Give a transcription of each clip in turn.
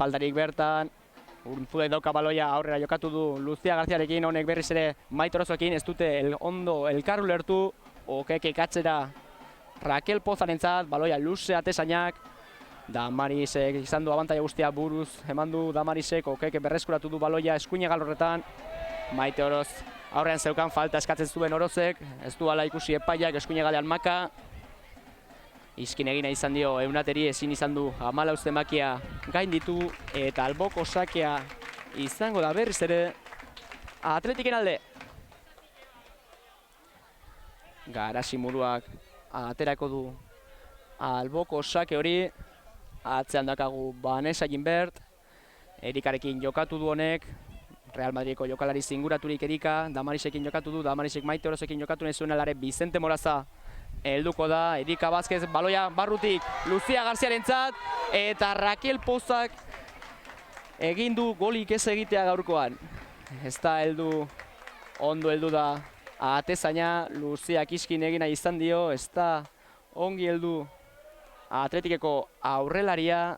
faltarik bertan. Unzuek dauka baloia aurrera jokatu du Lucia Garziarekin, honek berriz ere Maite Orozoekin, ez dute ondo elkar ulertu. Okekek atzera Raquel Pozarentzat, baloia luze atezainak. Damarisek izan du abantaia guztia buruz, eman du Damarisek, Okekek berreskuratu du baloia eskuinegal horretan. Maite Oroz aurrean zeukan falta eskatzen zuen Orozek, ez du ala ikusi epaiak eskuinegalean Maka. Izkin egina izan dio Eunateri, ezin izan du 14 zenbakia gainditu eta alboko sakea izango da berriz ere Atletiken alde. Garasimuruak aterako du alboko sake hori. Atzean dakagu Vanessa Ginbert, Erikarekin jokatu du honek, Real Madrideko jokalari zinguraturik Erika, Damarisekin jokatu du, Damarisek Maite Orozekin jokatu nahi zuen alare Vicente Moraza helduko da. Erika Vázquez baloia barrutik Lucia Garziarentzat eta Raquel Pozak egin du golik ez egitea gaurkoan. Ez da heldu, ondo heldu da atezaina, Luziak iskin egina izan dio, ez da ongi heldu Atletikeko aurrelaria.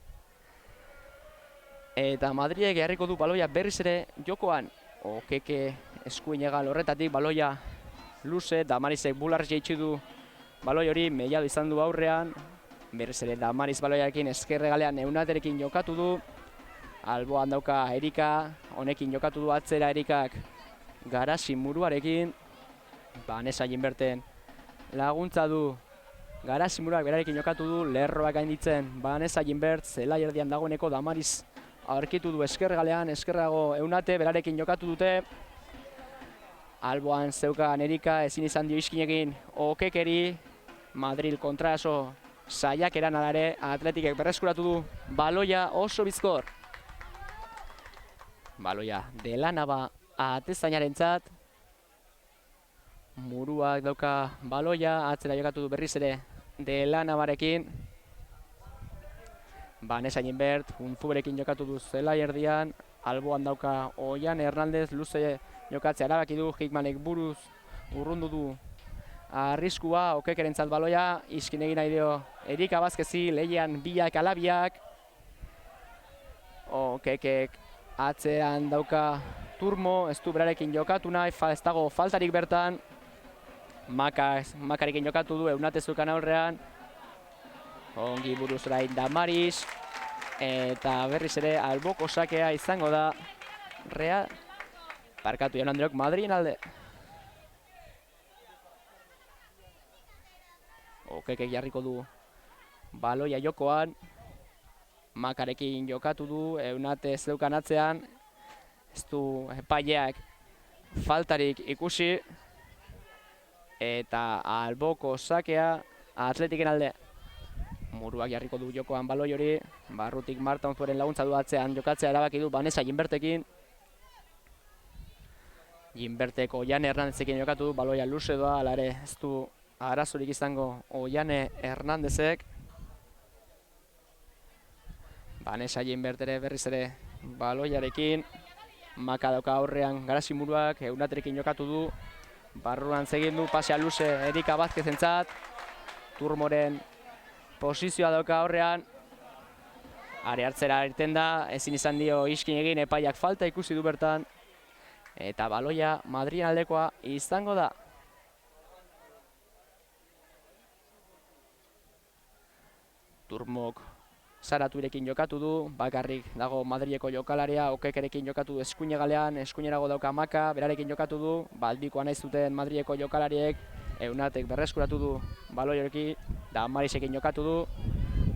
Eta Madridek jarriko du baloia berriz ere jokoan. Okeke eskuinegal horretatik baloia luze, Damarisek bularrez jaitsi du baloi hori, Mellado izan du aurrean. Berriz ere Damaris baloiarekin eskerregalean Eunaterekin jokatu du. Alboan dauka Erika, honekin jokatu du atzera Erikak Garasimuruarekin. Vanessa Ginberten laguntza du, Garasimuruak berarekin jokatu du, lerroak gainditzen Vanessa Ginbert, zelai erdian dagoeneko Damaris aurkitu du eskerregalean, eskerrago Eunate berarekin jokatu dute. Alboan zeukan Erika, ezin izan dio iskinekin Okekeri. Madrid kontraso saiakeran alare, Atletikek berreskuratu du baloia oso bizkor. Baloia Delanaba atezainarentzat. Muruak dauka baloia, atzera jokatu du berriz ere Delanabarekin. Vanessa Ginbert, Unzuberekin jokatu du zelai erdian. Alboan dauka Oian Hernandez, luze jokatzea erabaki du, Hickmanek buruz urrundu du arriskua, Okekerentzat baloia, iskin egin nahi dio Erika Vázquezi, lehian biak alabiak. Okekek atzean dauka Turmo, ez du berarekin jokatu nahi, ez dago faltarik bertan. Makarekin jokatu du, Eunate zukan aurrean. Ongi buruz orain Damaris. Eta berriz ere alboko sakea izango da Real. Barkatu Jaun Andreok, Madridin alde. Okekek jarriko du baloia jokoan. Makarekin jokatu du, Eunate zeukan atzean. Ez du epaileak faltarik ikusi. Eta alboko sakea Atletiken alde. Muruak jarriko du jokoan baloi hori. Barrutik Marta Unzueren laguntza du atzean jokatzea erabaki du Vanessa Ginbertekin. Ginbertek Oiane Hernandezekin jokatu du, baloia luze doa, ala ere ez du arazorik izango Oiane Hernandezek. Vanessa Ginbert ere berriz ere baloiarekin. Maka dauka aurrean Garasimuruak, Eunaterekin jokatu du. Barruan zegin du pasea luze Erika Vázquezentzat. Turmoren posizioa dauka aurrean. Are hartzera irten da, ezin izan dio iskin egin, epaiak falta ikusi du bertan. Eta baloia Madridin aldekoa izango da. Turmok Saraturekin jokatu du, bakarrik dago Madrileko jokalaria, Okekerekin jokatu du eskuinegalean, eskuinerago dauka Maka, berarekin jokatu du, baldikoa nahi zuten Madrileko jokalariek, Eunatek berreskuratu du baloi horrekin, Damarisekin jokatu du,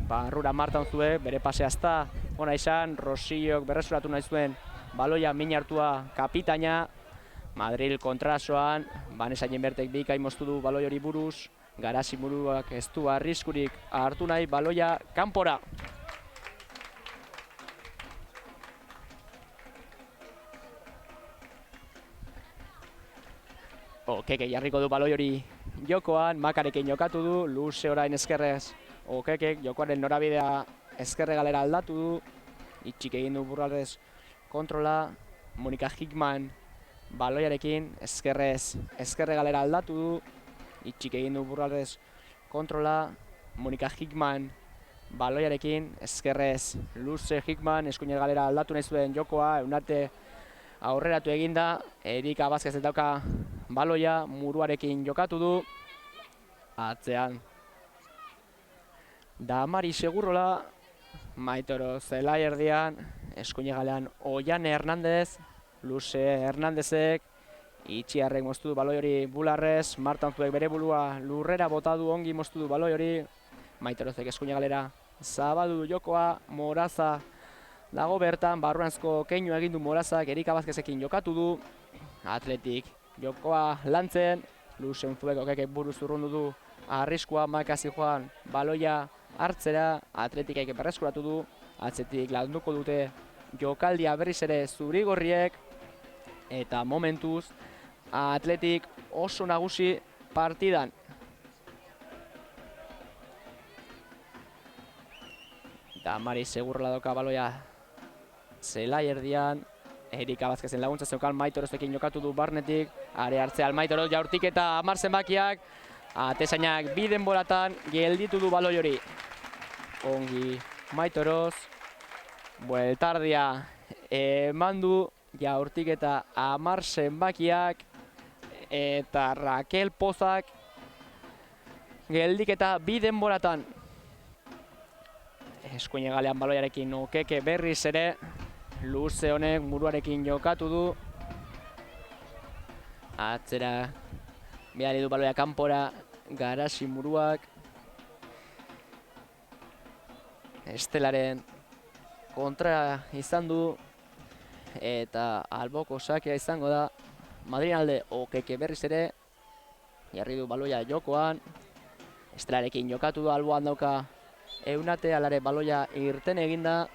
barrura Marta Unzue, bere pasea ezta ona izan, Rosillok berreskuratu nahi zuen baloia min hartua kapitaina, Madril kontrasoan, Vanessa Ginbertek bikain moztu du baloi hori buruz, Garasimuruak ez du arriskurik hartu nahi baloia kanpora. Okeke jarriko du baloi hori jokoan, Makarekin jokatu du, luze orain eskerrez. Okekek jokoaren norabidea eskerre galera aldatu du, itxik egin du burraldez kontrola, Monika Hickman baloiarekin eskerrez eskerre galera aldatu du, itxik egin du burraldez kontrola, Monika Hickman baloiarekin, ezkerrez luze Hickman, eskuiner galera aldatu nahi zuen jokoa, Eunate aurreratu eginda, Erika Vázquez dauka baloia, muruarekin jokatu du, atzean Damari Segurrola, Maitoro zelai erdian, eskuiner galean Oiane Hernandez, luze Hernandezek, Itxiarrek moztu du baloi hori Bularrez, Martanzuek bere burua lurrera bota du, ongi moztu du baloi hori, Maitorozek eskuina galera zabaldu du jokoa, Moraza dago bertan, barruanzko keinu egin du Morazak, Erika Vázquezekin jokatu du, Atletik jokoa lantzen, Luzenzuek okeke buruz urrundu du, arriskua Makasi joan baloia hartzera, Atletikek berreskuratu du, atzetik landuko dute jokaldia berriz ere zurigorriek, eta momentuz Atletik oso nagusi partidan. Damari Segurrola dauka baloia zelai erdian, Erika Vázquezen laguntza zeukan Maitorozekin jokatu du barnetik, are hartzea Maitoroz jaurtik eta 10 zenbakiak, atezainak bi denboratan gelditu du baloi hori. Ongi Maitoroz, bueltardia eman du jaurtik eta 10 zenbakiak, eta Raquel Pozak geldik eta bi denboratan. Eskuine galean baloiarekin okeke berriz ere, luze honek muruarekin jokatu du. Atzera bihari du baloia kanpora, Garasi muruak. Estelaren kontra izan du, eta alboko sakea izango da. Madrien alde okeke berriz ere, jarri du baloia jokoan. Estelarekin jokatu du, alboan dauka Eunate, alare baloia irten eginda.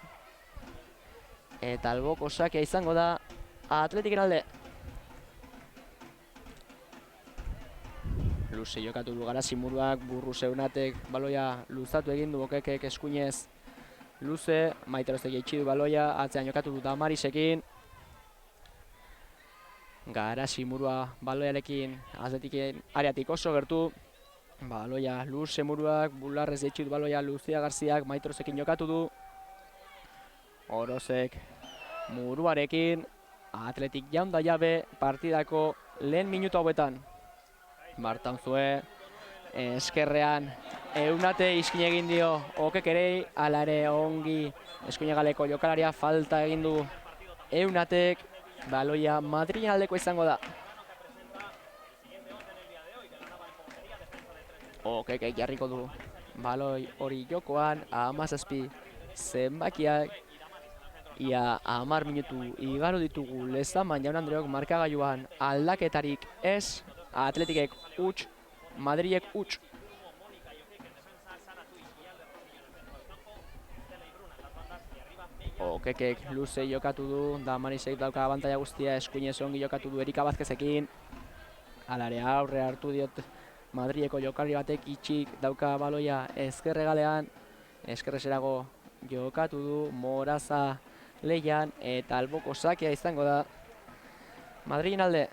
Eta alboko sakea izango da Atletiken alde. Luze jokatu du Garasi muruak, Burruz Eunatek baloia luzatu egin du, okekek eskuinez luze, Maiterozek jaitsi du baloia, atzean jokatu du Damarisekin. Garasi murua baloiarekin Atletiken areatik oso gertu. Baloia luze muruak, Bularrez jaitsi du baloia Lucia Garziak, Maiterozekin jokatu du. Orozek muruarekin, Atletik jaun da jabe partidako lehen minutu hauetan. Martanzue eskerrean Eunate iskin egin dio okekerei, alare ongi eskuine galeko jokalaria falta egin du Eunatek. Baloia Madrien aldeko izango da. Okekek jarriko du baloi hori jokoan, 17 zenbakiak. Ia 10 minutu igaro ditugu Lezaman jaun Andreok markagailuan aldaketarik ez, Atletikek huts, Madrilek huts. Okekek luze jokatu du, Damarisek dauka abantaila guztia, eskuinez ongi jokatu du Erika Vázquezekin. Alare aurre hartu diot Madrileko jokalari batek, itxik dauka baloia ezkerregalean, ezkerrezerago jokatu du Moraza leian, eta alboko sakea izango da Madrilen alde.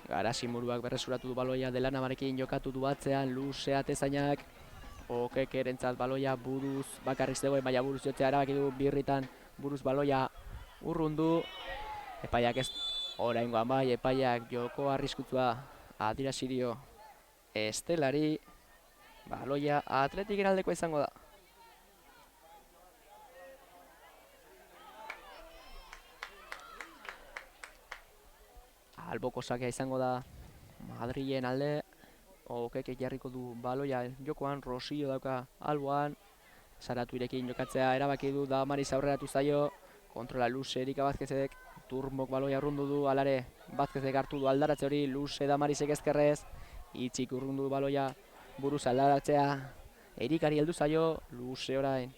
Garasi muruak berresuratu du baloia, Delanamarekin jokatu du atzean, luze atezainak. Okekerentzat baloia buruz bakarrik zegoen, baina buruz jotzea erabaki du, birritan buruz baloia urrundu. Epaiak ez, oraingoan bai, epaiak joko arriskutsua adierazi dio Estelari. Baloia Atletiken aldekoa izango da. Alboko sakea izango da Madrilen alde. Okekek jarriko du baloia jokoan, Rosillo dauka alboan. Saratuirekin jokatzea erabaki du, Damaris aurreratu zaio. Kontrola luze Erika Vázquezek, Turmok baloia urrundu du, alare Vázquezek hartu du aldaratze hori, luze Damarisek ezkerrez. Itxik urrundu baloia buruz aldaratzea, Erikari heldu zaio, luze orain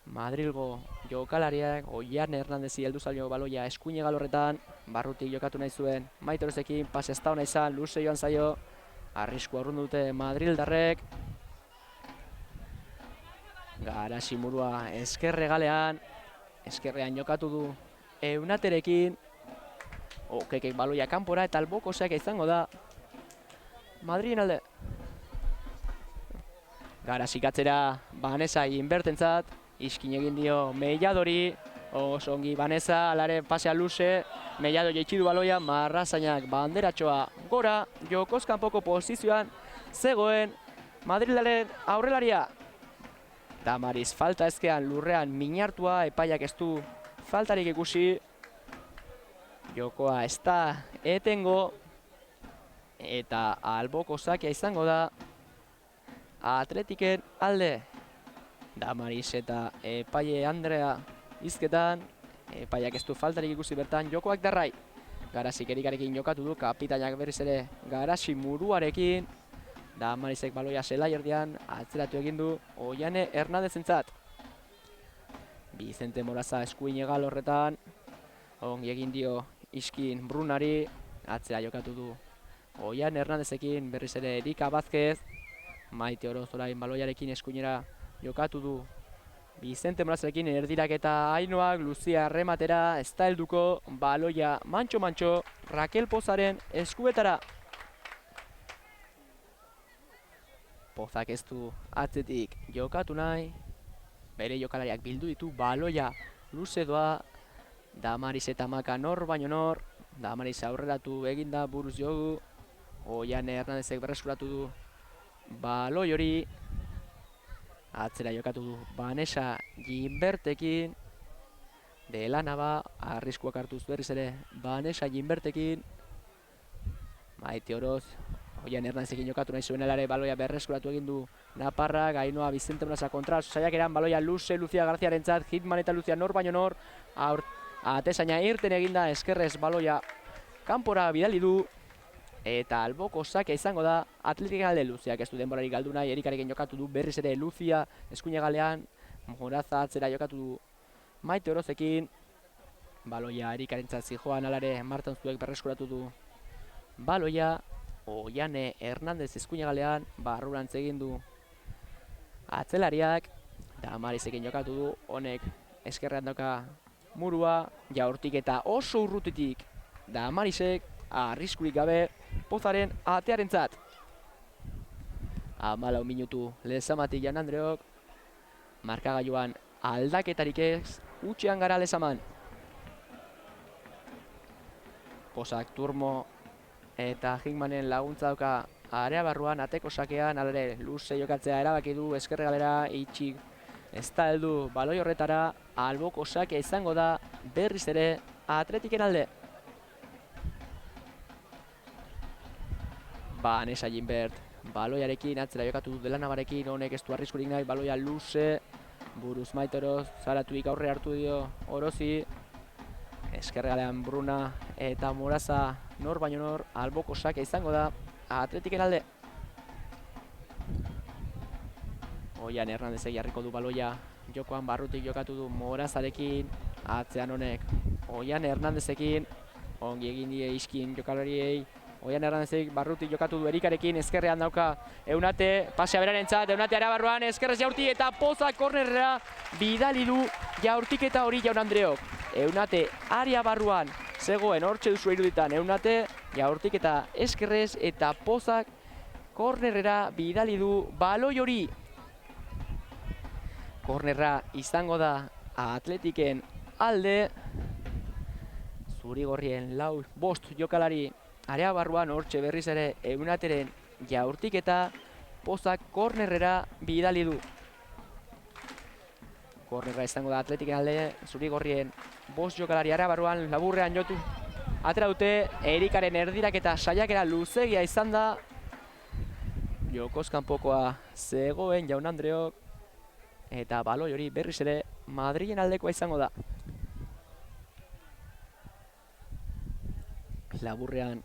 Madrilgo jokalariak, Oiane Hernandezi heldu zaio baloia eskuine galorretan, barrutik jokatu nahi zuen Maitorozekin, pas ez da hona izan, luze joan zaio, arriskua urrundu dute Madrildarrek. Garasi murua eskerregalean, eskerrean jokatu du Eunaterekin, Okekek baloia kanpora eta alboko saia izango da Madrilen alde. Garasik atzera Vanessa Inbertentzat, iskin egin dio Melladori, oso ongi Vanessa, alare pasea luze, Mellado jaitsi du baloia, Marrazainak banderatxoa gora, jokoz kanpoko posizioan zegoen Madrilaren aurrelaria. Damaris falta ezkean lurrean minartua, epaiak ez du faltarik ikusi. Jokoa ez da etengo eta alboko sakia izango da Atletiken alde. Damaris eta epaile Andrea izketan, epaiak ez du faltarik ikusi bertan, jokoak darrai. Garasik erikarekin jokatu du, kapitainak berriz ere Garasi muruarekin. Damarisek baloia zelai erdian, atzeratu egin du Oiane Hernandezentzat. Vicente Moraza eskuin egal horretan, ongi egin dio iskin Brunari, atzera jokatu du Oiane Hernandezekin, berriz ere Erika Vázquez. Maite Oroz orain baloiarekin eskuinera jokatu du Vicente Morazarekin, erdirak eta Ainoak, Luzia errematera, ez da helduko, baloia mantxo-mantxo Raquel Pozaren eskuetara. Pozak ez du atzetik jokatu nahi, bere jokalariak bildu ditu, baloia luze doa, Damaris eta Maka nor baino nor, Damaris aurreratu eginda buruz jogu, Oiane Hernandezek berreskuratu du baloi hori, atzera jokatu du Vanessa Ginbertekin, de Lanaba, arriskuak hartuz berriz ere Vanessa Ginbertekin, Maite Oroz, Oiane Hernandezekin jokatu nahi zuen elare, baloia berreskuratu egin du Naparrak, Ainoa Vicente Moraza kontra, saiakeran baloia luze, Lucia Garziarentzat, Hitman eta Lucia nor baino nor, atezaina irten eginda, eskerrez baloia kanpora bidali du, eta alboko sakia izango da Atletiken alde. Luziak ez du denborarik galdu nahi, Erikarekin jokatu du berriz ere Lucia eskuine galean, Moraza atzera jokatu du Maite Orozekin, baloia Erikarentzat zijoan alare Marta Unzuek berreskuratu du baloia, Oiane Hernandez eskuine galean, barrurantz egin du atzelariak, Damarisekin jokatu du, honek eskerrean dauka murua, jaurtik eta oso urrutitik Damarisek, arriskurik gabe Pozaren atearentzat. 14 minutu Lezamatik Jaun Andreok, markagailuan aldaketarik ez, utxean gara Lezaman. Pozak Turmo eta Hickmanen laguntza dauka area barruan, ateko sakean, alare luze jokatzea erabaki du, eskerre galera itxik ez da heldu baloi horretara, alboko sakea izango da berriz ere Atletiken alde. Vanessa Ginbert baloiarekin atzera jokatu du Delanabarekin, honek ez du arriskurik nahi, baloia luze, buruz Maite Oroz, zaratuik aurre hartu dio Orozi, eskerregalean Bruna eta Moraza nor baino nor, alboko sakea izango da Atletiken alde. Oiane Hernandezek jarriko du baloia, jokoan barrutik jokatu du Morazarekin, atzean honek Oiane Hernandezekin, ongi egin die iskin jokalariei, Oiane Hernandezek barrutik jokatu du Erikarekin, eskerrean dauka Eunate, pasea berarentzat, Eunate arabarruan, eskerrez jaurti eta Pozak kornerera bidali du jaurtiketa hori Jaun Andreok. Eunate aria barruan zegoen, hortxe duzu iruditan, Eunate jaurtik eta eskerrez eta Pozak kornerera bidali du baloi hori. Kornerra izango da Atletiken alde, zurigorrien bost jokalari area barruan, hortxe berriz ere Eunateren jaurtik eta Pozak kornerrera bidali du. Kornerra izango da Atletiken alde, zurigorrien bost jokalari area barruan, laburrean jotu atera dute, Erikaren erdirak eta saiakera luzegia izan da, jokoz kanpokoa zegoen Jaun Andreok, eta baloi hori berriz ere Madrilen aldekoa izango da. Laburrean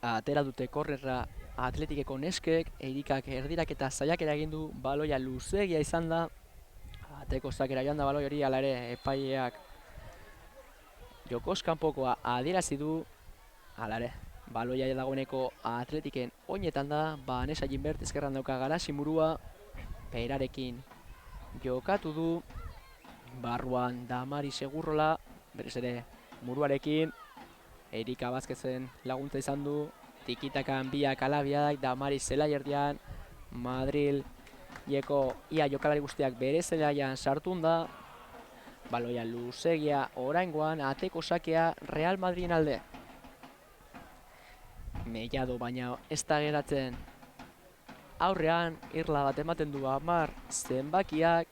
atera dute kornerra Atletikeko neskek, Erikak erdirak eta saiakera egin du, baloia luzegia izan da, ateko zakera joan da baloi hori, ala ere epaileak jokoz kanpokoa adierazi du, ala ere baloia dagoeneko Atletiken oinetan da, Vanessa Ginbert ezkerran dauka Garasi murua, Peirarekin jokatu du, barruan Damari Segurrola, berriz ere muruarekin, Erika Vazquezen laguntza izan du, tikitakan biak alabiak, Damaris zelaierdian, Madril Ieko ia jokalari guztiak bere zelaian sartun da, baloia luzegia oraingoan ateko sakea Real Madridin alde. Mellado baina ez da geratzen aurrean, irla bat ematen du 10 zenbakiak,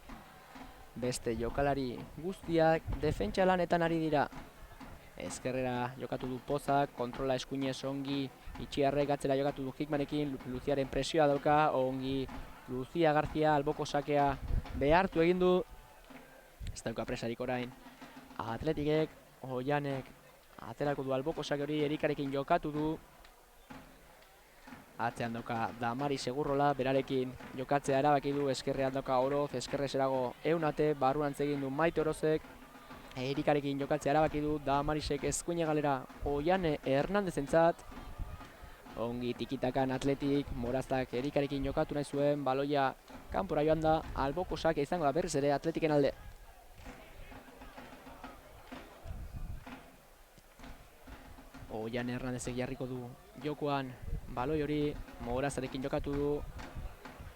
beste jokalari guztiak defentsa lanetan ari dira. Ezkerrera jokatu du Pozak, kontrola eskuinez ongi, itxiarrek atzera jokatu du Hickmanekin, Luziaren presioa dauka, ongi Lucia García alboko sakea behartu egin du. Ez dauka presarik orain. Atletikek, Oianek, aterako du alboko sake hori, Erikarekin jokatu du. Atzean dauka Damaris Segurrola, berarekin jokatzea erabaki du, eskerrean dauka Oroz, eskerrezerago Eunate, barruan egin du Maite Orozek, Erikarekin jokatzea erabaki du, Damarisek eskuine galera Oiane Hernandezentzat. Ongi tikitakan Atletik, Morazak Erikarekin jokatu nahi zuen, baloia kanpora joan da, alboko sake izango da berriz ere Atletiken alde. Oiane Hernandezek jarriko du jokoan baloi hori, Morazarekin jokatu du,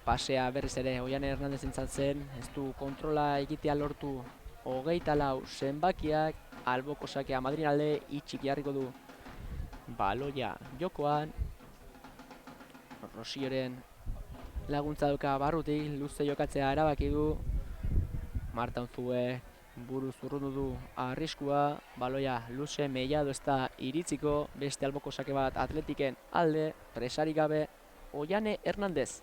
pasea berriz ere Oiane Hernandezentzat zen, ez du kontrola egitea lortu, 24 zenbakiak, alboko sakea Madrin alde, itxik jarriko du baloia jokoan. Rosioren laguntza dauka barrutik, luze jokatzea erabaki du, Marta Unzue buruz urrundu du arriskua, baloia luze Mellado ez da iritziko, beste alboko sake bat Atletiken alde, presarik gabe Oiane Hernandez.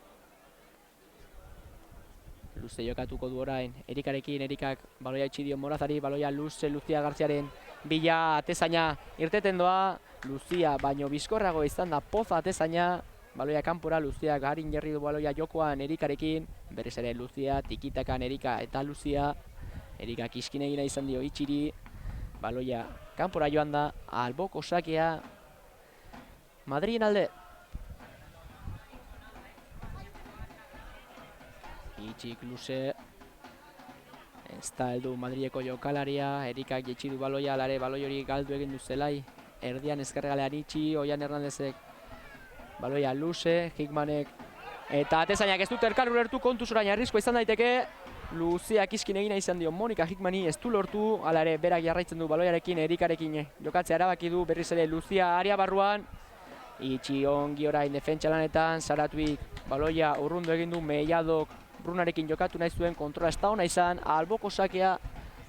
Luze jokatuko du orain Erikarekin, Erikak baloia itxi dio Morazari, baloia luze Lucia Garziaren bila, atezaina irteten doa, Lucia baino bizkorrago izan da Poza atezaina, baloia kanpora, Lucia garin jarri du baloia jokoan Erikarekin, berriz ere Lucia, tikitakan Erika eta Lucia, Erika kiskin egina izan dio itxiri, baloia kanpora joan da, alboko sakea Madriden alde. Itxik luze, ez da heldu Madrileko jokalaria, Erikak jetxi du baloia, alare baloi hori galdu egin du zelai, erdian ezkerregalean itxi, Oian Hernandezek baloia luze, Hickmanek eta atezainak ez dut elkar ulertu, kontuz orain arriskoa izan daiteke, Luziak iskin egina izan dio Monika Hickmani, ez du lortu, alare berak jarraitzen du baloiarekin, Erikarekin jokatzea erabaki du, berriz ere Lucia aria barruan, itxi ongi orain defentsa lanetan, Saratuik baloia urrundu egin du, Melladok Brunarekin jokatu nahi zuen, kontrola ez da ona izan, alboko sakea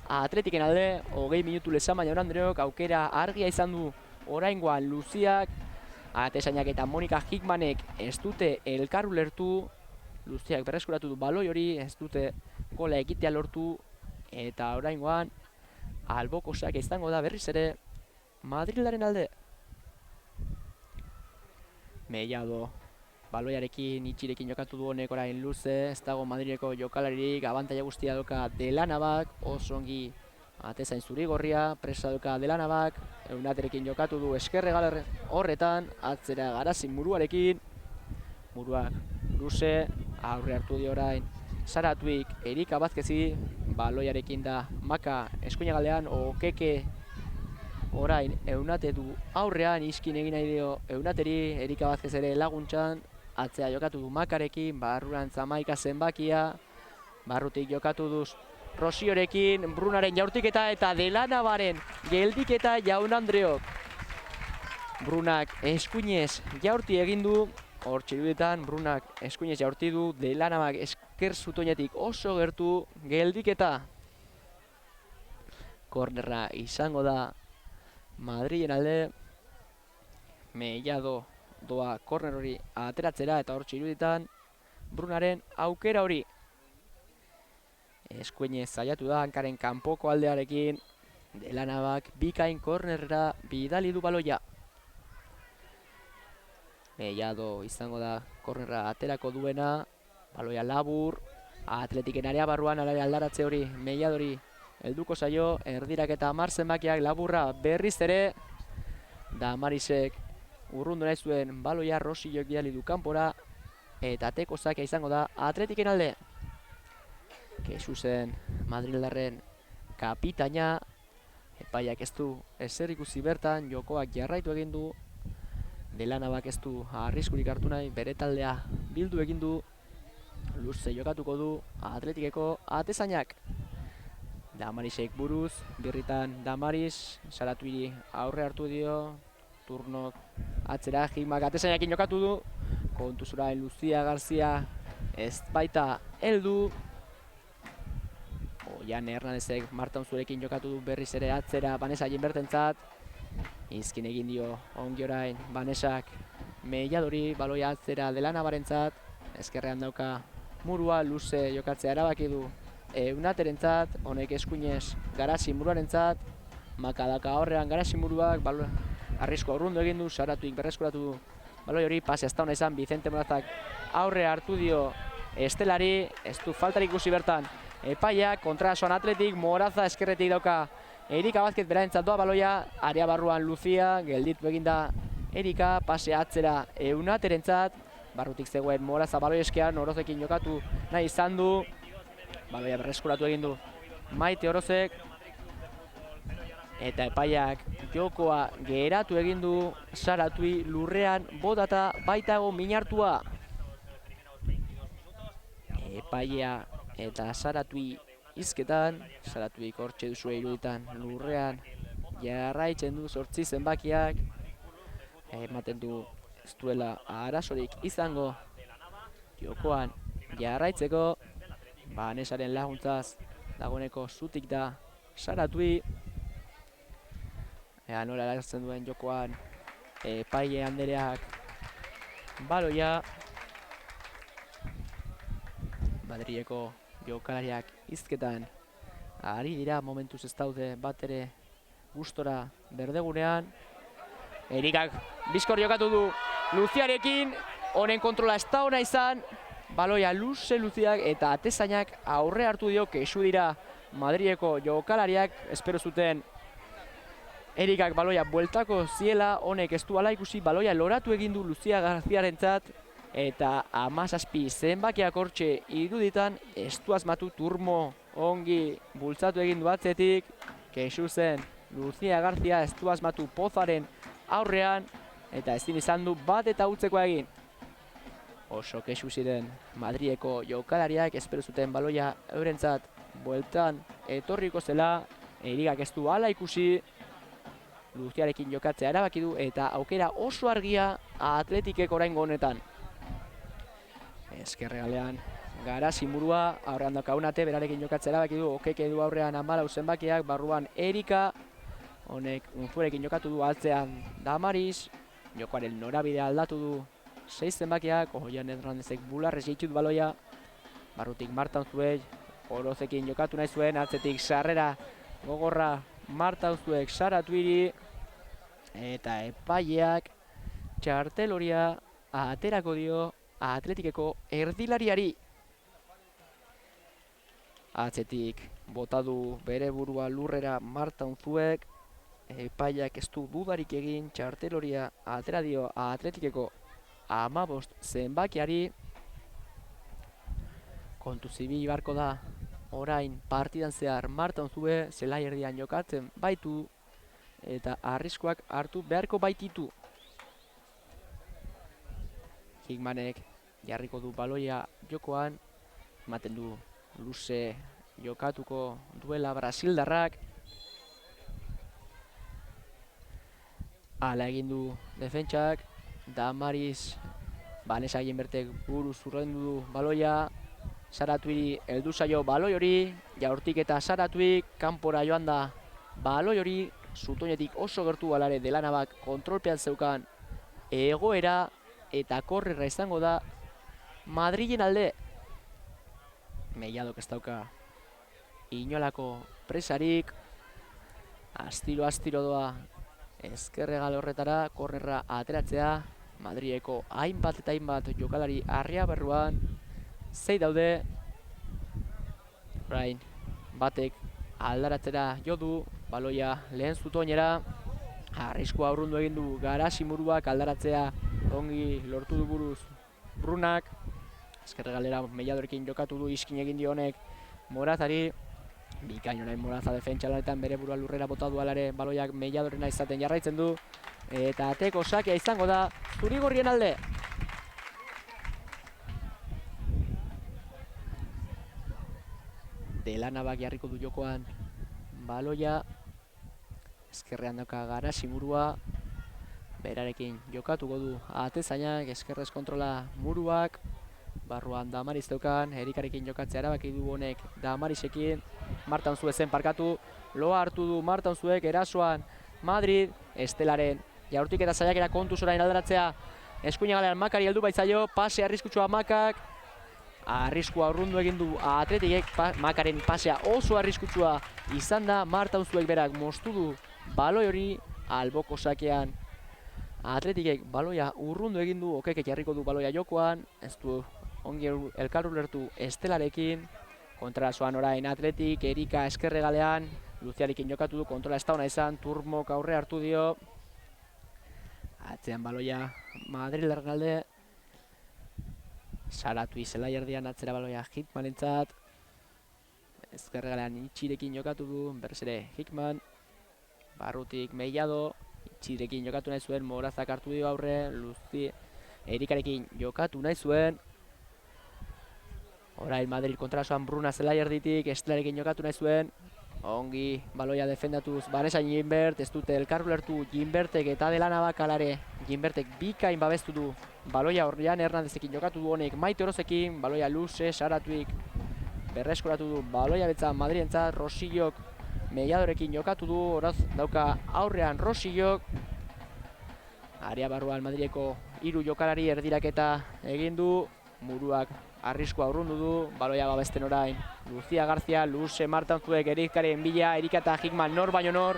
Atletiken alde, 20 minutu lezama Jaun Andreok, aukera argia izan du oraingoan Luziak, atezainak eta Monika Hickmanek ez dute elkar ulertu, Luziak berreskuratu du baloi hori, ez dute gola egitea lortu, eta oraingoan alboko sakea izango da berriz ere Madrilaren alde. Mellado baloiarekin, itxirekin jokatu du honek orain luze, ez dago Madrileko jokalaririk, abantaila guztia doka Delanabak, oso ongi atezain zurigorria, presa doka Delanabak, Eunaterekin jokatu du eskerregal horretan, atzera Garazin Muruarekin, Muruak luze, aurre hartu dio orain Saratuik Erika Vazquezi, baloiarekin da Maka eskuinagalean, Okeke orain Eunate du aurrean, iskin egin nahi dio Eunateri, Erika Vazquez ere laguntzan, atzea jokatu du Makarekin, barruan Zamaika zenbakia, barrutik jokatu du Rosiorekin, Brunaren jaurtiketa eta Delanabaren geldiketa Jaun Andreok. Brunak eskuinez jaurti egin du, hor txirudetan Brunak eskuinez jaurti du, Delanabak esker zutoinetik oso gertu, geldiketa. Kornerra izango da Madrilen alde, Mellado doa korner hori ateratzera eta hor txiruditan Brunaren aukera hori. Eskuinez zaiatu da hankaren kanpoko aldearekin, Delanabak bikain kornerra bidali du baloia. Mellado izango da kornerra aterako duena, baloia labur, Atletiken area barruan aldaratze hori Melladori helduko zaio, erdirak eta 10 zenbakiak laburra berriz ere, Damarisek urrundu nahi zuen baloia, Rosiok bidali du kanpora, eta ateko sakea izango da Atletiken alde. Kesusen Madrildarren kapitaina, Epaiak ez du ezer ikusi bertan, jokoak jarraitu egin du. Delanabak ez du arriskurik hartu nahi, bere taldea bildu egin du. Luze jokatuko du Atletikeko atezainak. Damarisek buruz, birritan Damaris, Saratuiri aurre hartu dio. Turnok atzera, Jigmak atezainakin jokatu du. Kontuzurain Lucia Garzia ez baita heldu. Oian Hernandezek Marta Unzurekin jokatu du berriz ere atzera Vanessa Jinbertentzat. Izkin egin dio ongi orain Vanessak Melladori, baloia atzera Delanabarentzat. Ezkerrean dauka Murua, luze jokatzea erabaki du Eunaterentzat, honek eskuinez Garasi Muruarentzat. Makadaka horrean Garasi Muruak, arrisko aurrundu egin du, Saratuik berreskuratu du baloi hori, pase hasta hona izan, Vicente Morazak aurre hartu dio Estelari, ez du faltarik ikusi bertan Epaiak, kontra soan Atletik, Moraza eskerretik dauka Erika Vázquez berarentzat doa baloia, area barruan Lucia, gelditu eginda Erika, pase atzera Eunaterentzat, barrutik zegoen Moraza baloi eskean, Orozekin jokatu nahi izan du, baloia berreskuratu egin du Maite Orozek, eta Epaiak jokoa geratu egin du, Saratui lurrean botata baitago minartua. Epaia eta Saratui izketan, Saratuik hortxe duzue iruditan lurrean jarraitzen du 8 zenbakiak, ematen du ez duela arazorik izango jokoan jarraitzeko. Vanessaren laguntzaz dagoeneko zutik da Saratui. Ea nola eratzen duen jokoan Epaile andereak baloia. Madrileko jokalariak izketan ari dira, momentuz ez daude bat ere gustora berdegunean. Erikak bizkor jokatu du Luziarekin, honen kontrola ez da ona izan. Baloia luze Luziak eta atezainak aurre hartu dio, kexu dira Madrileko jokalariak, espero zuten Erikak baloia bueltako ziela, honek ez du ala ikusi, baloia loratu egin du Lucia Garziarentzat, eta 17 zenbakiak hortxe iruditan, ez du asmatu Turmo ongi bultzatu egin du atzetik, kexu zen Lucia Garzia, ez du asmatu Pozaren aurrean, eta ezin izan du bat eta utzeko egin. Oso kexu ziren Madrileko jokalariak, espero zuten baloia eurentzat bueltan etorriko zela. Erikak ez du ala ikusi, Luziarekin jokatzea erabaki du, eta aukera oso argia Atletikek oraingo honetan. Ezkerregalean Garasi Murua, aurrean dauka Unate, berarekin jokatzea erabaki du, Okeke du aurrean 14 zenbakiak, barruan Erika, honek Unzurekin jokatu du, altzean Damaris, jokoaren norabidea aldatu du 6 zenbakiak, Oian Hernandezek bularrez jeitu du baloia, barrutik Marta Unzuek, Orozekin jokatu nahi zuen, atzetik sarrera gogorra Marta Unzuek Saratuiri, eta Epaileak txarteloria aterako dio Atletikeko erdilariari. Atzetik bota du bere burua lurrera Marta Unzuek, Epaileak ez du dudarik egin, txarteloria atera dio Atletikeko 15 zenbakiari. Kontuz ibili beharko da orain partidan zehar Marta Unzue, zelai erdian jokatzen baitu eta arriskuak hartu beharko baititu. Higmanek jarriko du baloia jokoan, ematen du luze jokatuko duela brasildarrak. Hala egin du defentsak, Damaris, Vanessa Jinbertek buru zurrendu du baloia, Saratuiri heldu zaio baloi hori, jaurtik eta Saratuik kanpora joan da baloi hori, zutoinetik oso gertu alare Delanabak kontrolpean zeukan egoera, eta korrera izango da Madrilen alde. Melladok ez dauka inolako presarik, astiro doa ezkerregal horretara, korrera ateratzea. Madrileko hainbat eta hainbat jokalari harria berruan, 6 daude. Orain batek aldaratzera jo du, baloia lehen zutoinera, arriskua aurrundu egin du Garasi Muruak, aldaratzea ongi lortu du buruz Brunak. Ezkerregalera Melladorekin jokatu du, iskin egin dio honek Morazari, Bikain orain Moraza defentsa lanetan bere burua lurrera bota du alare, baloiak Melladorena izaten jarraitzen du. Eta ateko sakea izango da zurigorrien alde. Delanabak jarriko du jokoan baloia. Ezkerrean dauka Garazi-Murua. Berarekin jokatuko du atezainak, ezkerrez kontrola Muruak. Barruan Damariz daukan, Erikarekin jokatzea erabaki du honek Damarizekin. Marta Unzue zen parkatu, loa hartu du Marta Unzuek erasoan Madrid. Estelaren jaurtik eta saiakera kontuz orain alderatzea. Eskuinagalean Makari heldu baitzaio, pase arriskutsua Makak. Arriskua urrundu egin du Atletikek, Makaren pasea oso arriskutsua izan da. Marta Unzuek berak moztu du baloi hori alboko sakean. Atletikek baloia urrundu egin du, Okekek jarriko du baloia jokoan. Ez du ongi elkar ulertu Estelarekin. Kontrasoan orain Atletik, Erika eskerregalean. Luziarekin jokatu du, kontrola ez da ona izan, Turmok aurre hartu dio. Atzean baloia Madrildarren alde. Saratui zelai erdian atzera baloia Hickmanentzat. Ezkerregalean Itxirekin jokatu du, berriz ere Hickman. Barrutik Mellado, Itxirekin jokatu nahi zuen, Morazak hartu dio aurre, Erikarekin jokatu nahi zuen. Orain Madrid kontrasoan Bruna zelai erditik, Estelarekin jokatu nahi zuen. Ongi baloia defendatuz Vanessa Ginbert, ez dute elkar ulertu Ginbertek eta Delanabak alare. Ginbertek bikain babestu du baloia Orrian Hernandezekin jokatu du honek Maite Orozekin, baloia luze, Saratuik berreskuratu du baloia betza Madridentzat, Rosillok Melladorekin jokatu du, Oroz dauka aurrean Rosillok. Area barruan Madrileko 3 jokalari erdiraketa egin du, Muruak arriskua urrundu du, baloia babesten orain Lucia García, luze Marta Unzuek Erikaren bila, Erika eta Hickman nor baino nor.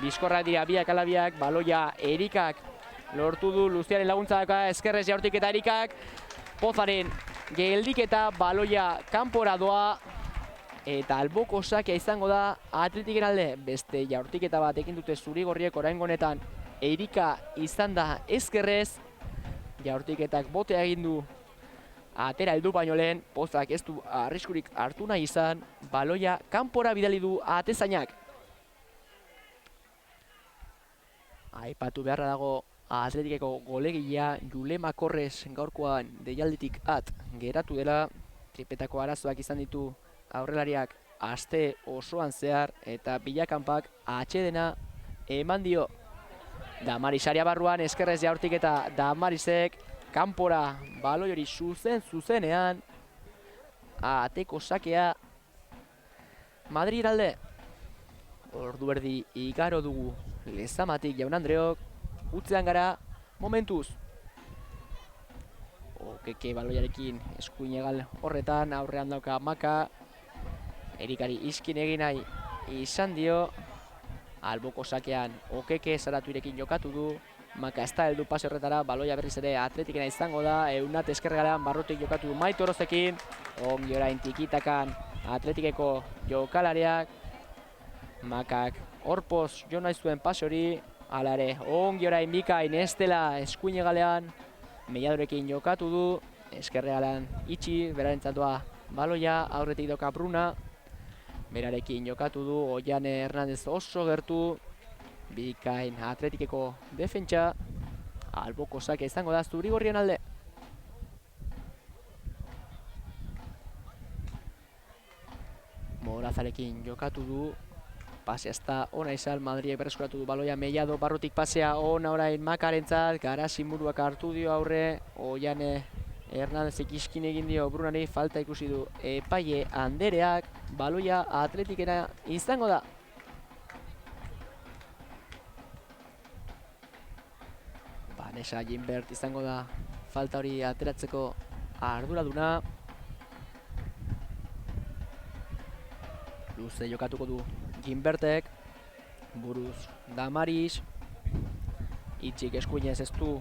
Bizkorrak dira biak alabiak, baloia Erikak lortu du, Luziaren laguntza daka, eskerrez jaurtik eta Erikak. Pozaren geldiketa, baloia kanpora doa. Eta alboko sakea izango da Atletiken alde. Beste jaurtiketa bat ekin dute zurigorriek oraingo honetan. Erika izan da ezkerrez. Jaurtiketak botea egin du. Atera heldu baino lehen, Pozak ez du arriskurik hartu nahi izan. Baloia kanpora bidali du atezainak. Aipatu beharra dago Atletikeko golegilea Julema Korrez gaurkoan deialditik at geratu dela. Tripetako arazoak izan ditu aurrelariak aste osoan zehar eta bilakanpak atsedena eman dio. Damaris aria barruan eskerrez jaurtik eta Damarisek kanpora baloi hori zuzenean. Ateko sakea Madrid alde. Ordu erdi igaro dugu Lezamatik jaun Andreok. Utzean gara momentuz. Okeke baloiarekin eskuinegal horretan, aurrean dauka Maka. Erikari iskin egin nahi izan dio. Alboko sakean Okeke Saratuirekin jokatu du. Maka ez da heldu pase horretara, baloia berriz ere Atletikena izango da. Eunat eskerregalean barrutik jokatu du Maite Orozekin. Ongi orain tikitakan Atletikeko jokalariak. Makak horpoz jo nahi zuen pase hori. Hala ere, ongi orain bikain Estela eskuinegalean. Melladorekin jokatu du. Eskerregalean itxi, berarentzat doa baloia, aurretik doka Bruna. Berarekin jokatu du, Oiane Hernandez oso gertu. Bikain Atletikeko defentsa. Alboko sakea izango da zurigorrien alde. Morazarekin jokatu du. Pase ez da ona izan, Madriek berreskuratu du baloia Mellado, barrutik pasea ona orain Makarentzat. Garazi-Muruak hartu dio aurre. Oiane Hernandezek iskin egin dio Brunari, falta ikusi du epaile Andereak. Baloia Atletikena izango da. Vanessa Ginbert izango da falta hori ateratzeko arduraduna. Luze jokatuko du Ginbertek. Buruz Damaris. Itxik eskuinez ez du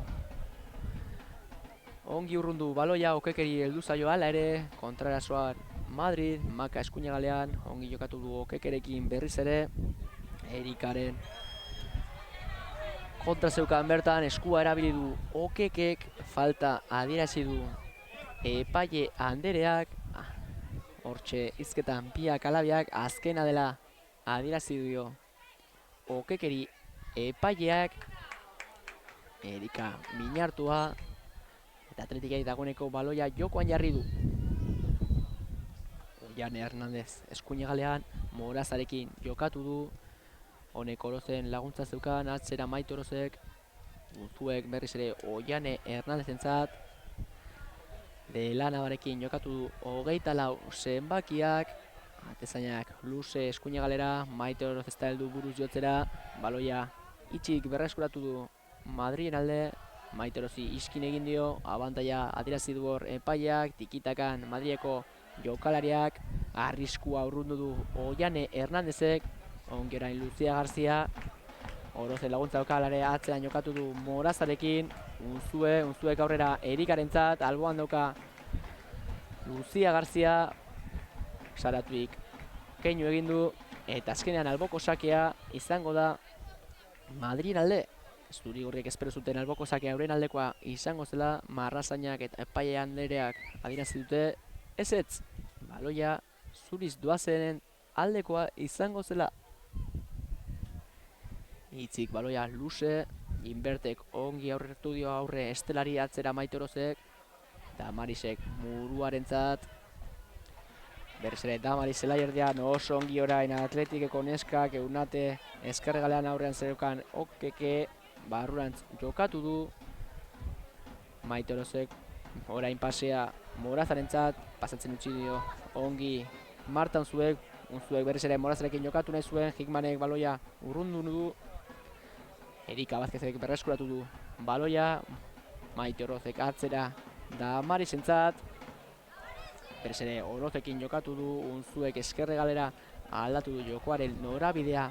ongi urrundu baloia, Okekeri heldu zaio hala ere. Kontrarasoan Madrid, Maka eskuinegalean, ongi jokatu du Okekerekin berriz ere. Erikaren kontra zeukan bertan, eskua erabili du Okekek, falta adierazi du epaile Andereak. Hortxe izketan biak alabiak azkena dela adierazi dio okekeri epaileak. Erika minartua eta Atletikei dagoeneko baloia jokoan jarri du. Oiane Hernandez eskuinegalean Morazarekin jokatu du. Honek Orozen laguntza zeukan, atzera Maite Orozek. Unzuek berriz ere Oiane Hernandezentzat. Delanabarekin jokatu du 24 zenbakiak. Atezainak luze eskuinegalera, Maite Oroz ez da heldu buruz jotzera. Baloia itxik berreskuratu du Madrilen alde. Maite Orozi iskin egin dio, abantaila adierazi du hor epaileak, tikitakan Madrileko jokalariak, arriskua urrundu du Oiane Hernandezek, ongi orain Lucia Garzia, Orozen laguntza jokalare atzean jokatu du Morazarekin, Unzuek aurrera Erikarentzat, alboan dauka Lucia Garzia, Saratuik keinu egin du, eta azkenean alboko sakea izango da Madrilen alde. Zuri-gorriek espero zuten alboko sakea euren aldekoa izango zela, Marrazainak eta epaile andereak adierazi dute ezetz. Baloia zuriz doazenen aldekoa izango zela. Itzik baloia luze, Inbertek ongi aurretu dio aurre estelari atzera Maite Orozek, Damarisek muruarentzat. Berriz ere Damaris zelaierdian oso ongi orain Atletikeko neskak, Eunate eskerregalean aurrean zeukan okeke, barrurantz jokatu du. Maite Orozek orain pasea Morazarentzat, pasatzen utzi dio ongi Marta Unzuek berriz ere Morazarekin jokatu nahi zuen, Hikmanek baloia urrundu du. Erika Vázquezek berreskuratu du baloia, Maite Orozek atzera Damarisentzat. Berriz ere Orozekin jokatu du, Unzuek eskerregalera aldatu du jokoaren norabidea